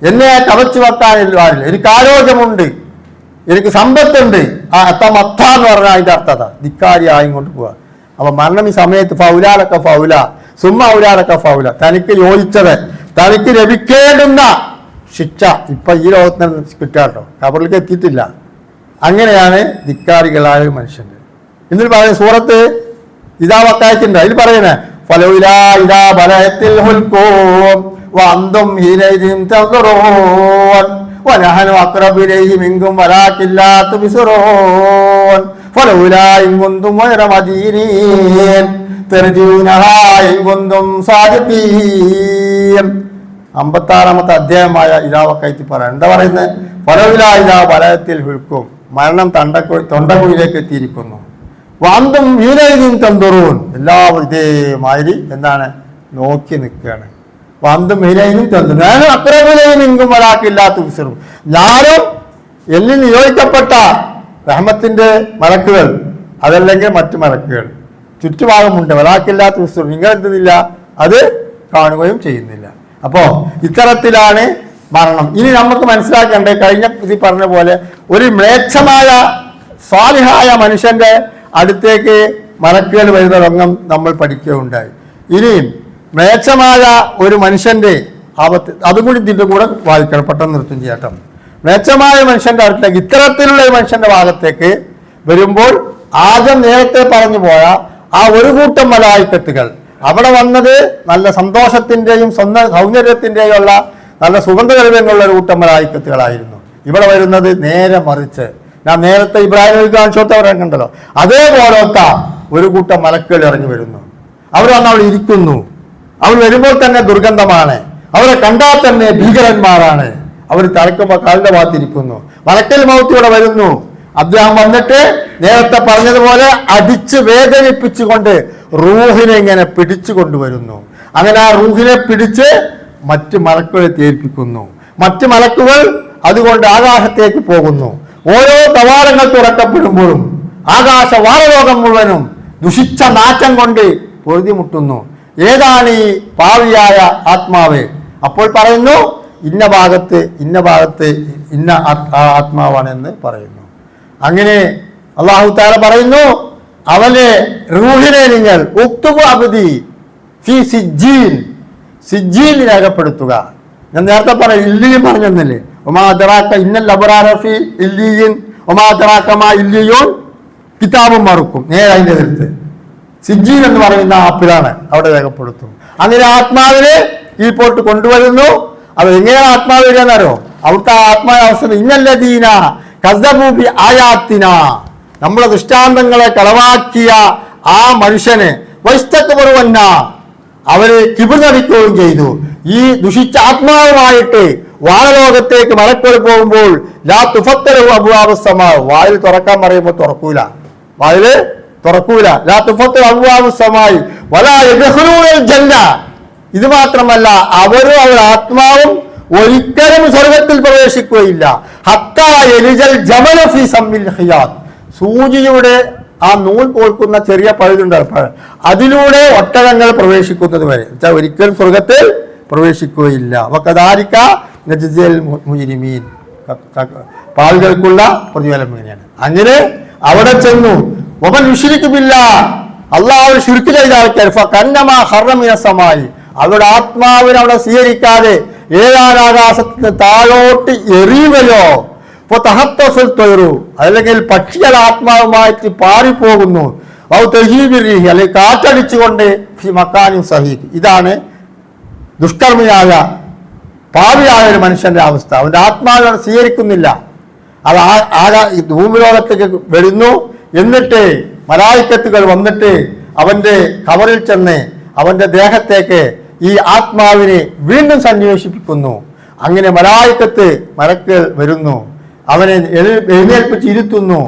എന്നെ കവച്ചു വെക്കാനില്ല ആരില്ല, എനിക്ക് ആരോഗ്യമുണ്ട്, എനിക്ക് സമ്പത്തുണ്ട്. ആ എത്തമത്ത എന്ന് പറഞ്ഞാൽ അതിന്റെ അർത്ഥത ധിക്കാരിയായി കൊണ്ട് പോവുക. അപ്പൊ മരണം ഈ സമയത്ത് ഫൗലാലൊക്കെ ഫൗല സുമ്മ ഔലാലൊക്കെ ഫൗല, തനിക്ക് യോജിച്ചത്, തനിക്ക് ലഭിക്കേണ്ടുന്ന ശിക്ഷ ഇപ്പൊ ഈ ലോകത്തിന് കിട്ടാട്ടോ, കബറിലേക്ക് എത്തിയിട്ടില്ല. അങ്ങനെയാണ് ധിക്കാരികളായ മനുഷ്യന്റെ. എന്നിട്ട് പറയുന്ന സൂറത്ത് ഇതാ വക്കായത്തുണ്ട്, അതിൽ പറയുന്നേ ഫലൗലാ ഇദാ ബലഅത്തിൽ ഹുൽകൂം വഅന്തും ഹീനൈദിൻ തൻദുറൂൻ വനഹനു അഖ്റബു ഇലൈഹി മിൻകും വലാകിൻ ലാ തുബ്സിറൂൻ ഫലൗലാ ഇൻ കുന്തും ഗൈറ മദീനീൻ തർജൂനഹാ ഇൻ കുന്തും സാദിഖീൻ. 56-ാമത്തെ അധ്യായമായ ഇദാ വക്കായത്തിൽ പറയാം. എന്താ പറയുന്നത്, ഫലൗലാ ഇദാ ബലഅത്തിൽ ഹുൽകൂം, മരണം തൊണ്ടക്കുഴിയിലേക്ക് എത്തിയിരിക്കുന്നു. വാന്തും ഹീനൈദിൻ തൻദുറൂൻ, എല്ലാവരും ഇതേമാതിരി എന്താണ് നോക്കി നിൽക്കുകയാണ്. വാന്തും ഹീനൈദിൻ തൻദുറൂൻ ഞാൻ അക്രമിലെയും വലാക്കില്ലാത്ത വിസറും, ഞാനും എന്നിൽ നിയോഗിക്കപ്പെട്ട റഹ്മത്തിന്റെ മലക്കുകൾ, അതല്ലെങ്കിൽ മറ്റു മലക്കുകൾ ചുറ്റുഭാഗമുണ്ട്. വലാക്കില്ലാത്ത വിസറും, നിങ്ങൾ എന്തുന്നില്ല അത് കാണുകയും ചെയ്യുന്നില്ല. അപ്പോ ഇത്തരത്തിലാണ് മരണം. ഇനി നമുക്ക് മനസ്സിലാക്കേണ്ടത്, കഴിഞ്ഞ ഇത് പറഞ്ഞ പോലെ ഒരു മ്ലേച്ഛമായ സ്വാലിഹായ മനുഷ്യന്റെ അടുത്തേക്ക് മലക്കുകൾ വരുന്ന രംഗം നമ്മൾ പഠിക്കുകയുണ്ടായി. ഇനിയും മ്ലേച്ഛമായ ഒരു മനുഷ്യന്റെ ആപത്ത്, അതും കൂടി ഇതിൻ്റെ കൂടെ വായിക്കണം, പെട്ടെന്ന് നിർത്തും ചെയ്യട്ടോ. മ്ലേച്ഛമായ മനുഷ്യന്റെ അടുത്തേക്ക്, ഇത്തരത്തിലുള്ള മനുഷ്യന്റെ ഭാഗത്തേക്ക് വരുമ്പോൾ ആദ്യം നേരത്തെ പറഞ്ഞു പോയ ആ ഒരു കൂട്ടം മലായിക്കത്തുകൾ അവിടെ വന്നത് നല്ല സന്തോഷത്തിന്റെയും സൗന്ദര്യത്തിന്റെയും ഉള്ള നല്ല സുഗന്ധദ്രവ്യങ്ങളുള്ള ഒരു കൂട്ടം മലായിക്കത്തുകളായിരുന്നു. ഇവിടെ വരുന്നത് നേരെ മറിച്ച്, ഞാൻ നേരത്തെ ഇബ്രാഹിം നബി കാണിച്ചോട്ടവരെ കണ്ടല്ലോ, അതേപോലത്തെ ഒരു കൂട്ടം മലക്കുകൾ ഇറങ്ങി വരുന്നു. അവർ വന്ന് അവിടെ ഇരിക്കുന്നു. അവർ വരുമ്പോൾ തന്നെ ദുർഗന്ധമാണ്, അവരെ കണ്ടാൽ തന്നെ ഭീകരന്മാരാണ്. അവർ തലക്കുമ്പോൾ കാലിന്റെ ഭാഗത്തിരിക്കുന്നു. മലക്കൽ മൗത്ത് ഇവിടെ വരുന്നു. അദ്ദേഹം വന്നിട്ട് നേരത്തെ പറഞ്ഞതുപോലെ അടിച്ച് വേദനിപ്പിച്ചുകൊണ്ട് റൂഹിനെ ഇങ്ങനെ പിടിച്ചു കൊണ്ടുവരുന്നു. അങ്ങനെ ആ റൂഹിനെ പിടിച്ച് മറ്റ് മലക്കുകളെ തേൽപ്പിക്കുന്നു. മറ്റ് മലക്കുകൾ അതുകൊണ്ട് ആകാശത്തേക്ക് പോകുന്നു. ഓരോ കവാടങ്ങൾ തുറക്കപ്പെടുമ്പോഴും ആകാശവാരലോകം മുഴുവനും ദുഷിച്ച നാറ്റം കൊണ്ട് പൊറുതിമുട്ടുന്നു. ഏതാണ് ഈ പാവിയായ ആത്മാവ്? അപ്പോൾ പറയുന്നു ഇന്ന ഭാഗത്ത് ഇന്ന ആത്മാവാണെന്ന് പറയുന്നു. അങ്ങനെ അല്ലാഹു തആല പറയുന്നു, അവനെ റൂഹിനെ നിങ്ങൾ ഉക്തുബു അബ്ദി ഫീ സിജ്ജീൻ, സിജ്ജീൻ രേഖപ്പെടുത്തുക. ഞാൻ നേരത്തെ ഇല്ലിയും പറഞ്ഞെന്നില്ലേ, ഒമാ അദ്റാക ഇന്നൽ അബ്റാറ ഫീ ഇല്ലിയീൻ ഒമാ അദ്റാക മാ ഇല്ലിയൂൻ കിതാബും മറുക്കും. നേരെ അതിൻ്റെ എതിർത്ത് സിജ്ജീൻ എന്ന് പറയുന്ന ആപ്പിലാണ് അവിടെ രേഖപ്പെടുത്തും. അങ്ങനെ ആത്മാവിനെ ഈ പോട്ട് കൊണ്ടുവരുന്നു. അത് എങ്ങനെയാണ് ആത്മാവ് വരികയെന്നറിയോ? അവിടുത്തെ ആത്മാവിന്റെ അവസ്ഥ ഇന്നല്ലദീന കസ്സബൂ ബി ആയാത്തിന, നമ്മളെ ദൃഷ്ടാന്തങ്ങളെ കളവാക്കിയ ആ മനുഷ്യനെ വസ്തക്ബറുവന്ന, അവര് കിബിർ നടിക്കുകയും ചെയ്തു. ഈ ദുഷിച്ച ആത്മാവുമായിട്ട് വാനലോകത്തേക്ക് മലക്കൾ പോകുമ്പോൾ ലാ തുഫത്തലു അബ്വാബു സമാ, വായിൽ തുറക്കാൻ പറയുമ്പോൾ തുറക്കൂല, വായില് തുറക്കൂല. ലാ തുഫത്തലു അബ്വാബു സമായി വലാ യദ്ഖുലൂനൽ ജന്ന. ഇത് മാത്രമല്ല, അവരും അവരുടെ ആത്മാവും ഒരിക്കലും സ്വർഗത്തിൽ പ്രവേശിക്കുകയില്ല. ഹത്താ യലിജൽ ജമലു ഫീ സമ്മിൽ ഖിയാത്ത്, സൂചിയുടെ ആ നൂൽ പോൽക്കുന്ന ചെറിയ പഴുതുണ്ട്, അതിലൂടെ ഒട്ടകങ്ങൾ പ്രവേശിക്കുന്നത് വരെ ഒരിക്കലും സ്വർഗത്തിൽ പ്രവേശിക്കുകയില്ല. വകദാലിക നജ്സിൽ മുജ്രിമീൻ, പാപികൾക്കുള്ള പ്രതിഫലം ഇങ്ങനെയാണ്. അങ്ങനെ അവിടെ ചെന്നു വമൻ യുശ്രിക് ബില്ലാഹ്, അല്ലാഹു ശിർക്ക് ചെയ്ത ആൾക്കാർ ഫകന്നമാ ഖറ മിനസ് സമായി, അവരുടെ ആത്മാവിനെ അവിടെ സ്വീകരിക്കാതെ ഏഴാനാകാശത്തിന് താഴോട്ട് എറിയുകയോ അല്ലെങ്കിൽ പക്ഷികൾ ആത്മാവുമായിട്ട് പാറിപ്പോകുന്നു, അല്ലെങ്കിൽ കാറ്റടിച്ചുകൊണ്ട് മക്കാനും സഹീദ്. ഇതാണ് ദുഷ്കർമ്മിയായ പാപിയായ ഒരു മനുഷ്യന്റെ അവസ്ഥ. അവന്റെ ആത്മാവിനെ സ്വീകരിക്കുന്നില്ല. അത് ഭൂമിലോകത്തേക്ക് വരുന്നു. എന്നിട്ട് മലായിക്കത്തുകൾ വന്നിട്ട് അവന്റെ ഖബറിൽ ചെന്ന് അവന്റെ ദേഹത്തേക്ക് ഈ ആത്മാവിനെ വീണ്ടും സന്നിവേശിപ്പിക്കുന്നു. അങ്ങനെ മലക്കുകൾ വരുന്നു, അവനെ എഴുന്നേൽപ്പിച്ച് ഇരുത്തുന്നു,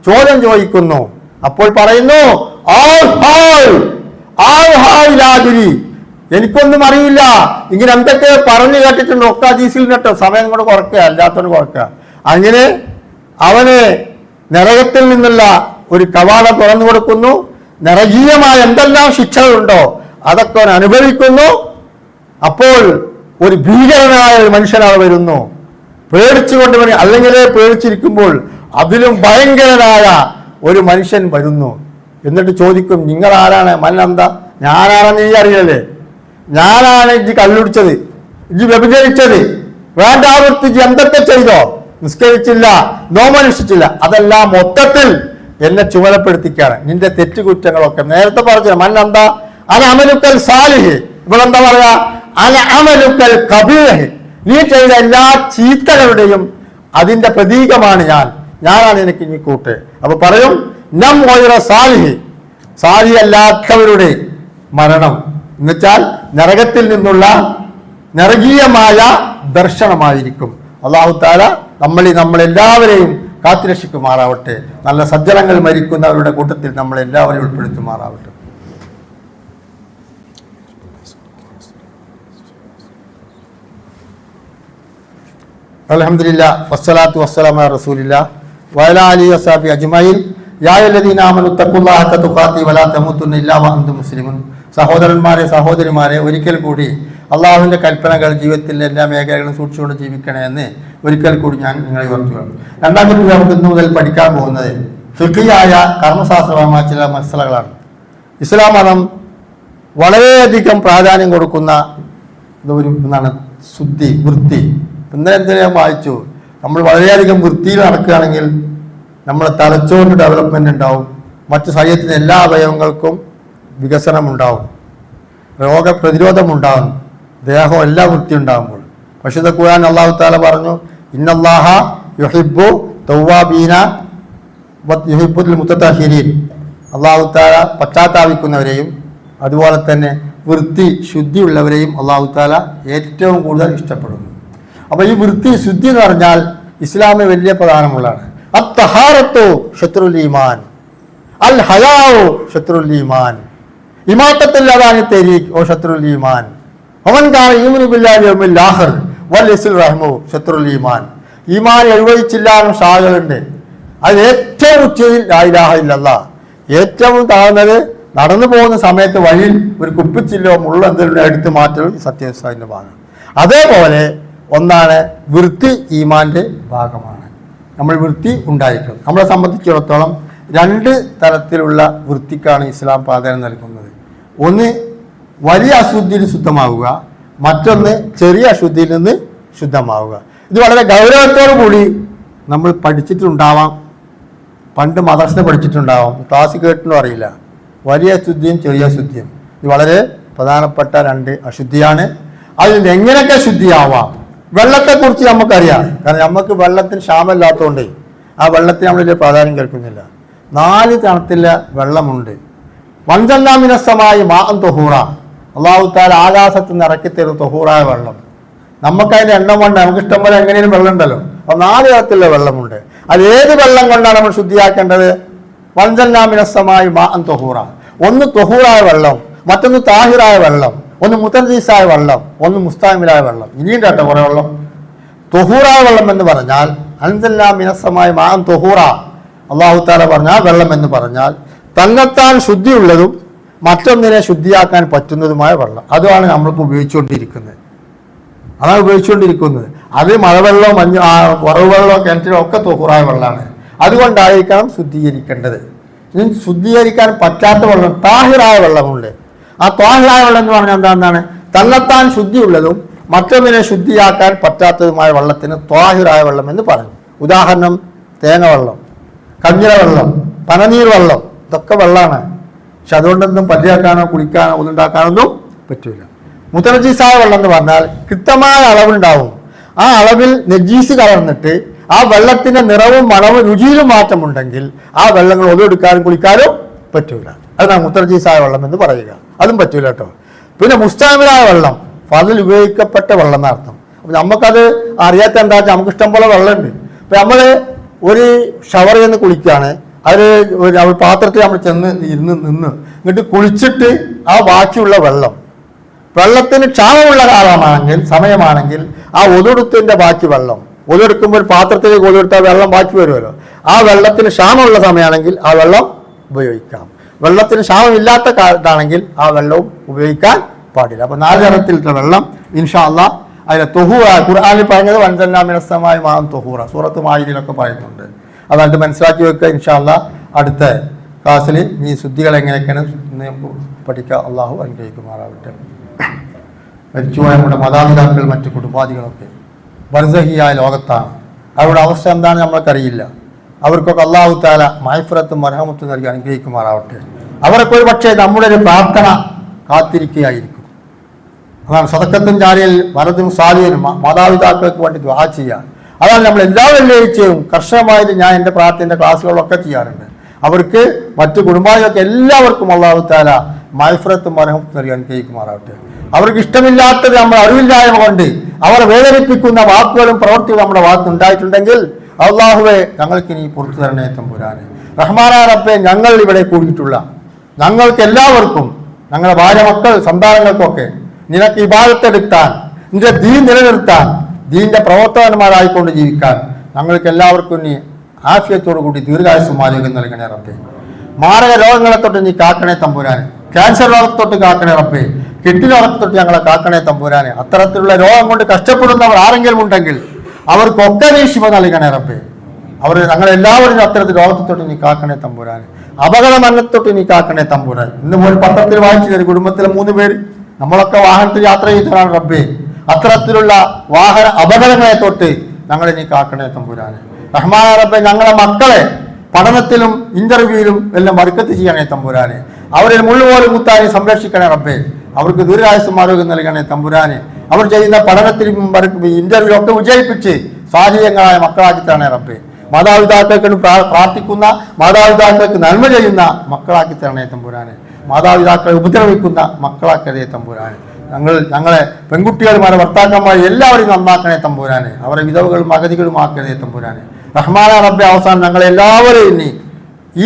ചോദ്യം ചോദിക്കുന്നു. അപ്പോൾ പറയുന്നു എനിക്കൊന്നും അറിയില്ല. ഇങ്ങനെ എന്തൊക്കെ പറഞ്ഞു കേട്ടിട്ടുണ്ട്, ഒക്കെ ഹദീസിൽ കേട്ടോ. സമയം കൊണ്ട് കുറക്കുക, അല്ലാത്തവന് കുറക്കുക. അങ്ങനെ അവന് നരകത്തിൽ നിന്നുള്ള ഒരു കവാടം തുറന്നു കൊടുക്കുന്നു. നരകീയമായ എന്തെല്ലാം ശിക്ഷകളുണ്ടോ അതൊക്കെ അവൻ അനുഭവിക്കുന്നു. അപ്പോൾ ഒരു ഭീകരനായ ഒരു മനുഷ്യനാണ് വരുന്നു, പേടിച്ചുകൊണ്ട് വരും. അല്ലെങ്കിൽ പേടിച്ചിരിക്കുമ്പോൾ അതിലും ഭയങ്കരനായ ഒരു മനുഷ്യൻ വരുന്നു. എന്നിട്ട് ചോദിക്കും, നിങ്ങൾ ആരാണ്? മല്ലെന്താ? ഞാനാണെന്ന് നീ അറിയല്ലേ? ഞാനാണ് ഇജ്ജ് കള്ളുടിച്ചത്, ഇജ്ജ് വ്യഭിചരിച്ചത്, വേണ്ട ആവർത്തിച്ച് എന്തൊക്കെ ചെയ്തോ? നിസ്കരിച്ചില്ല, നോമനുഷ്ഠിച്ചില്ല, അതെല്ലാം മൊത്തത്തിൽ എന്നെ ചുമതലപ്പെടുത്തിക്കാണ്. നിന്റെ തെറ്റുകുറ്റങ്ങളൊക്കെ നേരത്തെ പറഞ്ഞു. മല്ലെന്താ? അന അമലുക്കൽ സാലിഹ്. ഇവിടെ എന്താ പറയാ? അന അമലുക്കൽ കബീഹ്. നീ ചെയ്ത എല്ലാ ചീത്തകളുടെയും അതിന്റെ പ്രതീകമാണ് ഞാനാണ് എനിക്ക് ഇനി കൂട്ട്. അപ്പൊ പറയും നം ഓയിറ സാലിഹ്, സാലിഹ് അല്ലാത്തവരുടെ മരണം എന്നുവെച്ചാൽ നരകത്തിൽ നിന്നുള്ള നരകീയമായ ദർശനമായിരിക്കും. അല്ലാഹു തആല നമ്മളെല്ലാവരെയും കാത്തുരക്ഷിക്കുമാറാവട്ടെ. നല്ല സജ്ജനങ്ങൾ മരിക്കുന്നവരുടെ കൂട്ടത്തിൽ നമ്മളെല്ലാവരെയും ഉൾപ്പെടുത്തുമാറാവട്ടെ. അൽഹംദുലില്ലാ വസ്സലാത്തു വസ്സലാമു അലാ റസൂലില്ലാ വഅലാ ആലിഹി വസഹബിഹി അജ്മഈൻ. യാ അയ്യുഹല്ലദീന ആമനു തഖുല്ലാഹ ഹഖ തുഖാതിഹി വലാ തമൂതുന്ന ഇല്ലാ വഅൻതും മുസ്ലിമൂൻ. സഹോദരന്മാരെ, സഹോദരിമാരെ, ഒരിക്കൽ കൂടി അള്ളാഹുവിൻ്റെ കൽപ്പനകൾ ജീവിതത്തിലെ എല്ലാ മേഖലകളും സൂക്ഷിച്ചുകൊണ്ട് ജീവിക്കണേ എന്ന് ഒരിക്കൽ കൂടി ഞാൻ നിങ്ങളെ ഓർക്കുകയാണ്. രണ്ടാമത്തെ നമുക്ക് ഇന്നു മുതൽ പഠിക്കാൻ പോകുന്നത് ഫിഖിയായ കർമ്മശാസ്ത്രപരമായ ചില മസലകളാണ്. ഇസ്ലാം മതം വളരെയധികം പ്രാധാന്യം കൊടുക്കുന്ന ഒന്നാണ് ശുദ്ധി, വൃത്തി. ഇന്നലെ ഞാൻ വായിച്ചു, നമ്മൾ വളരെയധികം വൃത്തിയിൽ നടക്കുകയാണെങ്കിൽ നമ്മുടെ തലച്ചോറിന് ഡെവലപ്മെന്റ് ഉണ്ടാവും, മറ്റു ശരീരത്തിന് എല്ലാ അവയവങ്ങൾക്കും വികസനം ഉണ്ടാവും, രോഗപ്രതിരോധം ഉണ്ടാവും, ദേഹം എല്ലാം വൃത്തി ഉണ്ടാകുമ്പോൾ. പരിശുദ്ധ ഖുർആൻ അല്ലാഹു തആല പറഞ്ഞു, ഇന്നല്ലാഹ യുഹിബ്ബു തവ്വാബീന യുഹിബ്ബുൽ മുത്തതഹിരീൻ. അല്ലാഹു തആല പശ്ചാത്താപിക്കുന്നവരെയും അതുപോലെ തന്നെ വൃത്തി ശുദ്ധിയുള്ളവരെയും അല്ലാഹു തആല ഏറ്റവും കൂടുതൽ ഇഷ്ടപ്പെടുന്നു. അപ്പൊ ഈ വൃത്തി ശുദ്ധി എന്ന് പറഞ്ഞാൽ ഇസ്ലാമിന് വലിയ പ്രധാനമുള്ളതാണ്. അത്തഹാറത്തു ശത്രുൽ ഈമാൻ, അൽ ഹയാഉ ശത്രുൽ ഈമാൻ, ഇമാത്തത്തുൽ അദാനി തരീഖ് ഓ ശത്രുൽ ഈമാൻ, വമൻ കാന യുമിനു ബില്ലാഹി വൽ ആഖിർ വൽ യസിൽ റഹ്മു ശത്രുൽ ഈമാൻ. ഈമാൻ എഴുവഴിച്ചില്ല എന്ന ശാഖകളുണ്ട്. അത് ഏറ്റവും ഉച്ചയിൽ ലാ ഇലാഹ ഇല്ലല്ലാഹ്, ഏറ്റവും താഴ്ന്നത് നടന്നു പോകുന്ന സമയത്ത് വഴിയിൽ ഒരു കുപ്പിച്ചില്ലോ മുള്ള എന്തെങ്കിലും എടുത്തു മാറ്റലും സത്യവിശ്വാസത്തിന്റെ ഭാഗം. അതേപോലെ ഒന്നാണ് വൃത്തി, ഈമാന്റെ ഭാഗമാണ്. നമ്മൾ വൃത്തി ഉണ്ടായിരിക്കണം. നമ്മളെ സംബന്ധിച്ചിടത്തോളം രണ്ട് തരത്തിലുള്ള വൃത്തിക്കാണ് ഇസ്ലാം പ്രാധാന്യം നൽകുന്നത്. ഒന്ന് വലിയ അശുദ്ധിയിൽ ശുദ്ധമാവുക, മറ്റൊന്ന് ചെറിയ അശുദ്ധിയിൽ നിന്ന് ശുദ്ധമാവുക. ഇത് വളരെ ഗൗരവത്തോടു കൂടി നമ്മൾ പഠിച്ചിട്ടുണ്ടാവാം. പണ്ട് മദ്രസ പഠിച്ചിട്ടുണ്ടാവാം, ക്ലാസ് കേട്ടിട്ടും അറിയില്ല. വലിയ ശുദ്ധിയും ചെറിയ ശുദ്ധിയും ഇത് വളരെ പ്രധാനപ്പെട്ട രണ്ട് അശുദ്ധിയാണ്. അതിൽ എങ്ങനെയൊക്കെ ശുദ്ധിയാവാം? വെള്ളത്തെക്കുറിച്ച് നമുക്കറിയാം. കാരണം നമുക്ക് വെള്ളത്തിന് ക്ഷാമമില്ലാത്തതുകൊണ്ട് ആ വെള്ളത്തിന് നമ്മൾ വലിയ പ്രാധാന്യം കേൾക്കുന്നില്ല. 4 തണത്തിലെ വെള്ളമുണ്ട്. വൻജന്നാമിനസ്സമായി മാൻ തൊഹൂറ, അള്ളാഹു താല ആകാശത്ത് നിന്ന് ഇറക്കി തരും തൊഹൂറായ വെള്ളം. നമുക്കതിൻ്റെ എണ്ണം കൊണ്ട് നമുക്ക് ഇഷ്ടം പോലെ എങ്ങനെയും വെള്ളം ഉണ്ടല്ലോ. അപ്പോൾ 4 തരത്തിലുള്ള വെള്ളമുണ്ട്. അത് ഏത് വെള്ളം കൊണ്ടാണ് നമ്മൾ ശുദ്ധിയാക്കേണ്ടത്? വൻജന്നാമിനസ്സമായി മാൻ തൊഹൂറ. ഒന്ന് തൊഹൂറായ വെള്ളം, മറ്റൊന്ന് താഹിറായ വെള്ളം, ഒന്ന് മുതർജീസായ വെള്ളം, ഒന്ന് മുസ്താമിലായ വെള്ളം. ഇനിയും കേട്ടോ കുറേ വെള്ളം. തൊഹൂറായ വെള്ളം എന്ന് പറഞ്ഞാൽ അൻസല്ലാമിനസ്സമായി മാൻ തൊഹൂറ, അള്ളാഹു താല പറഞ്ഞാൽ വെള്ളം എന്ന് പറഞ്ഞാൽ തന്നെത്താൻ ശുദ്ധിയുള്ളതും മറ്റൊന്നിനെ ശുദ്ധിയാക്കാൻ പറ്റുന്നതുമായ വെള്ളം. അതാണ് നമ്മളിപ്പോൾ ഉപയോഗിച്ചുകൊണ്ടിരിക്കുന്നത്. അതാണ് ഉപയോഗിച്ചുകൊണ്ടിരിക്കുന്നത്. അത് മഴവെള്ളവും ഉറവുവെള്ളവും കിണറ്റിലും ഒക്കെ തൊഹൂറായ വെള്ളമാണ്. അതുകൊണ്ടായിരിക്കണം ശുദ്ധീകരിക്കേണ്ടത്. ഇനി ശുദ്ധീകരിക്കാൻ പറ്റാത്ത വെള്ളം താഹിറായ വെള്ളമുണ്ട്. ആ താഹിറായ വെള്ളം എന്ന് പറഞ്ഞാൽ എന്താണ്? തന്നെത്താൻ ശുദ്ധിയുള്ളതും മറ്റൊന്നിനെ ശുദ്ധിയാക്കാൻ പറ്റാത്തതുമായ വെള്ളത്തിന് താഹിറായ വെള്ളം എന്ന് പറയും. ഉദാഹരണം തേങ്ങ വെള്ളം, കഞ്ഞിര വെള്ളം, പനനീർ വെള്ളം, ഇതൊക്കെ വെള്ളമാണ്. പക്ഷെ അതുകൊണ്ടൊന്നും പല്ലിയാക്കാനോ കുളിക്കാനോ ഒന്നുണ്ടാക്കാനൊന്നും പറ്റില്ല. മുതനജീസായ വെള്ളം എന്ന് പറഞ്ഞാൽ കൃത്യമായ അളവുണ്ടാവും. ആ അളവിൽ നജീസ് കലർന്നിട്ട് ആ വെള്ളത്തിന്റെ നിറവും മണവും രുചിയിലും മാറ്റമുണ്ടെങ്കിൽ ആ വെള്ളങ്ങൾ ഒതെടുക്കാനും കുളിക്കാനും പറ്റൂല. അതാണ് മുത്തർജീസായ വെള്ളം എന്ന് പറയുക. അതും പറ്റൂല കേട്ടോ. പിന്നെ മുസ്താമിലായ വെള്ളം, ഫളിൽ ഉപയോഗിക്കപ്പെട്ട വെള്ളം എന്നർത്ഥം. അപ്പം നമുക്കത് അറിയാത്ത എന്താ വെച്ചാൽ നമുക്ക് ഇഷ്ടം പോലെ വെള്ളമുണ്ട്. ഇപ്പം നമ്മൾ ഒരു ഷവർ ചെന്ന് കുളിക്കുകയാണ്, ഒരു പാത്രത്തിൽ നമ്മൾ ചെന്ന് നിന്ന് എന്നിട്ട് കുളിച്ചിട്ട് ആ ബാക്കിയുള്ള വെള്ളത്തിന് ക്ഷാമമുള്ള കാലമാണെങ്കിൽ സമയമാണെങ്കിൽ ആ ഒതെടുത്തതിൻ്റെ ബാക്കി വെള്ളം, ഒതെടുക്കുമ്പോൾ ഒരു പാത്രത്തിലേക്ക് ഒതെടുത്താൽ വെള്ളം ബാക്കി വരുമല്ലോ. ആ വെള്ളത്തിന് ക്ഷാമമുള്ള സമയമാണെങ്കിൽ ആ വെള്ളം ഉപയോഗിക്കാം. വെള്ളത്തിന് ക്ഷാമമില്ലാത്ത കാലത്താണെങ്കിൽ ആ വെള്ളവും ഉപയോഗിക്കാൻ പാടില്ല. അപ്പോൾ 4 തരത്തിലുള്ള വെള്ളം ഇൻഷാ അല്ലാഹ് അതിലെ തൊഹൂറ ഖുർആനിൽ പറഞ്ഞത് വൻജന്നാമിനസ്സമായി മാൻ തൊഹൂറ, സൂറത്ത് മാഇദയിലൊക്കെ പറയുന്നുണ്ട്. അതായത് മനസ്സിലാക്കി വെക്കുക. ഇൻഷാ അല്ലാഹ് അടുത്ത ക്ലാസ്സിൽ ഈ ശുദ്ധികൾ എങ്ങനെയൊക്കെയാണ് പഠിക്കുക. അള്ളാഹു അനുഗ്രഹിക്കുമാറാവട്ടെ. മരിച്ചുപോയ നമ്മുടെ മാതാപിതാക്കൾ, മറ്റു കുടുംബാദികളൊക്കെ ബർസഹിയായ ലോകത്താണ്. അവരുടെ അവസ്ഥ എന്താണെന്ന് നമ്മൾക്കറിയില്ല. അവർക്കൊക്കെ അള്ളാഹു താല മഗ്ഫിറത്തും മർഹമത്തും നൽകി അനുഗ്രഹിക്കുമാറാവട്ടെ. അവരൊക്കെ ഒരു പക്ഷേ നമ്മുടെ ഒരു പ്രാർത്ഥന കാത്തിരിക്കുകയായിരിക്കും. അതാണ് സദഖത്തും ജാരിയയിൽ വലതും സാലിയനും മാതാപിതാക്കൾക്ക് വേണ്ടി ദുആ ചെയ്യുക. അതാണ് നമ്മൾ എല്ലാ വെള്ളിയാഴ്ചയും കർശനമായിട്ട് ഞാൻ എൻ്റെ പ്രാർത്ഥനയുടെ ക്ലാസ്സുകളൊക്കെ ചെയ്യാറുണ്ട്. അവർക്ക് മറ്റു കുടുംബാദികൾക്ക് എല്ലാവർക്കും അള്ളാഹു താല മഗ്ഫിറത്തും മർഹമത്തും നൽകി അനുഗ്രഹിക്കുമാറാവട്ടെ. അവർക്ക് ഇഷ്ടമില്ലാത്തത് നമ്മൾ അറിവില്ലായ്മ കൊണ്ട് അവരെ വേദനിപ്പിക്കുന്ന വാക്കുകളും പ്രവൃത്തികളും നമ്മുടെ ഭാഗത്തുണ്ടായിട്ടുണ്ടെങ്കിൽ അള്ളാഹുവെ ഞങ്ങൾക്ക് ഇനി പുറത്തു തരണേ തമ്പുരാനെ. റഹ്മാനായ റബ്ബേ, ഞങ്ങൾ ഇവിടെ കൂടിയിട്ടുള്ള ഞങ്ങൾക്ക് എല്ലാവർക്കും, ഞങ്ങളുടെ ഭാര്യ മക്കൾ സന്താനങ്ങൾക്കൊക്കെ നിനക്ക് ഇബാദത്തെടുക്കാൻ, നിന്റെ ദീൻ നിലനിർത്താൻ, ദീന്റെ പ്രവർത്തകന്മാരായിക്കൊണ്ട് ജീവിക്കാൻ ഞങ്ങൾക്ക് എല്ലാവർക്കും നീ ആഫിയത്തോടു കൂടി ദീർഘായുസ്സും ആരോഗ്യം നൽകണേ റബ്ബേ. മാരക രോഗങ്ങളെ തൊട്ട് നീ കാക്കണേ തമ്പുരാനെ. ക്യാൻസർ രോഗത്തൊട്ട് കാക്കണേ റബ്ബേ. കിഡ്നി രോഗത്തൊട്ട് ഞങ്ങളെ കാക്കണേ തമ്പുരാനെ. അത്തരത്തിലുള്ള രോഗം കൊണ്ട് കഷ്ടപ്പെടുന്നവർ ആരെങ്കിലും ഉണ്ടെങ്കിൽ അവർക്കൊക്കെ നീ ശിവ നൽകണേ റബ്ബേ. ഞങ്ങളെല്ലാവരും അത്തരത്തിൽ രോഗത്തൊട്ട് നീ കാക്കണേ തമ്പുരാനെ. അപകട മരണത്തൊട്ട് നീ കാക്കണേ തമ്പുരാൻ. ഇന്ന് ഒരു പത്രത്തിൽ വായിച്ചു, ഒരു കുടുംബത്തിലെ 3 പേര്, നമ്മളൊക്കെ വാഹനത്തിൽ യാത്ര ചെയ്തതാണ് റബ്ബേ. അത്തരത്തിലുള്ള വാഹന അപകടങ്ങളെ തൊട്ട് ഞങ്ങളെ നീ കാക്കണേ തമ്പുരാനെ. റഹ്മാൻ റബ്ബേ, ഞങ്ങളെ മക്കളെ പഠനത്തിലും ഇന്റർവ്യൂവിലും എല്ലാം ബർക്കത്ത് ചെയ്യണേ തമ്പുരാനെ. അവരെ മുള്ളുപോലെ കുത്താനെ സംരക്ഷിക്കണേ റബ്ബേ. അവർക്ക് ദീർഘായുസ്സും ആരോഗ്യം നൽകണേ തമ്പുരാനെ. അവർ ചെയ്യുന്ന പഠനത്തിലും ഇന്റർവ്യൂ ഒക്കെ വിജയിപ്പിച്ച് സാഹചര്യങ്ങളായ മക്കളാക്കി തരണേ റബ്ബേ. മാതാപിതാക്കൾക്ക് പ്രാർത്ഥിക്കുന്ന, മാതാപിതാക്കൾക്ക് നന്മ ചെയ്യുന്ന മക്കളാക്കി തരണേ തമ്പുരാനെ. മാതാപിതാക്കളെ ഉപദ്രവിക്കുന്ന മക്കളാക്കരുതേ തമ്പുരാനെ. ഞങ്ങളെ പെൺകുട്ടികളുമാരെ ഭർത്താക്കന്മാരെ എല്ലാവരെയും നന്നാക്കണേ തമ്പുരാനെ. അവരെ വിധവകളും അഗതികളും ആക്കരുതേ തമ്പുരാനെ. റഹ്മാന റബ്ബെ, അവസാനം ഞങ്ങളെല്ലാവരെയും നീ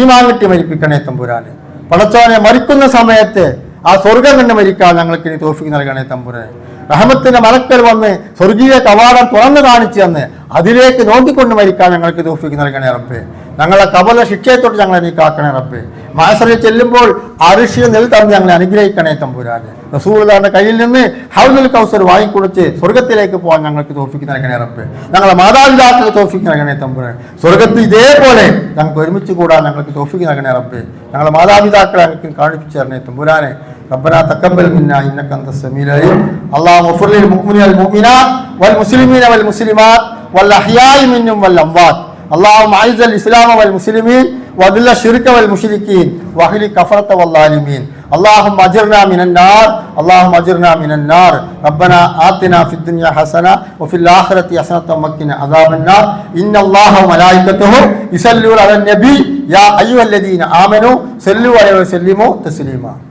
ഈമാൻ കിട്ടി മരിപ്പിക്കണേ തമ്പുരാനെ. പടച്ചവനെ, മരിക്കുന്ന സമയത്ത് ആ സ്വർഗം തന്നെ മരിക്കാൻ ഞങ്ങൾക്ക് ഇനി തൗഫീഖ് നൽകണേ തമ്പുരാനെ. റഹ്മത്തിന്റെ മലക്കൽ വന്ന് സ്വർഗീയ കവാടം തുറന്നു കാണിച്ചു തന്ന് അതിലേക്ക് നോക്കിക്കൊണ്ട് മരിക്കാൻ ഞങ്ങൾക്ക് തൗഫീഖ് നൽകണേ റബ്ബേ. ഞങ്ങളെ കബല ശിക്ഷയെത്തൊട്ട് ഞങ്ങളെ നീ കാക്കണേ റബ്ബേ. മഹ്ശറിൽ ചെല്ലുമ്പോൾ അർശിൽ നെൽ തന്ന് ഞങ്ങളെ അനുഗ്രഹിക്കണേ തമ്പുരാനെ. റസൂലുള്ളാഹിന്റെ കയ്യിൽ നിന്ന് ഹൗദുൽ കൗസർ വാങ്ങിക്കൊടുത്ത് സ്വർഗത്തിലേക്ക് പോകാൻ ഞങ്ങൾക്ക് തൗഫീഖ് നൽകണേ റബ്ബേ. ഞങ്ങളെ മാതാപിതാക്കൾക്ക് തൗഫീഖ് നൽകണേ തമ്പുരാനെ. സ്വർഗത്തിൽ ഇതേപോലെ ഞങ്ങൾക്ക് ഒരുമിച്ച് കൂടാൻ ഞങ്ങൾക്ക് തൗഫീഖ് നൽകണേ റബ്ബേ. ഞങ്ങളെ മാതാപിതാക്കളെ ഞങ്ങൾക്ക് കാണിപ്പിച്ചു തരണേ തമ്പുരാനെ. ربنا تقبل منا انك انت السميع العليم اللهم اغفر للمؤمنين والمؤمنات والمسلمين والمسلمات والأحياء منهم والأموات اللهم أعز الإسلام والمسلمين وأذل الشرك والمشركين وأهل الكفرة والظالمين اللهم أجرنا من النار اللهم أجرنا من النار ربنا آتنا في الدنيا حسنة وفي الآخرة حسنة وقنا عذاب النار إن الله وملائكته يصلون على النبي يا أيها الذين آمنوا صلوا عليه وسلموا تسليما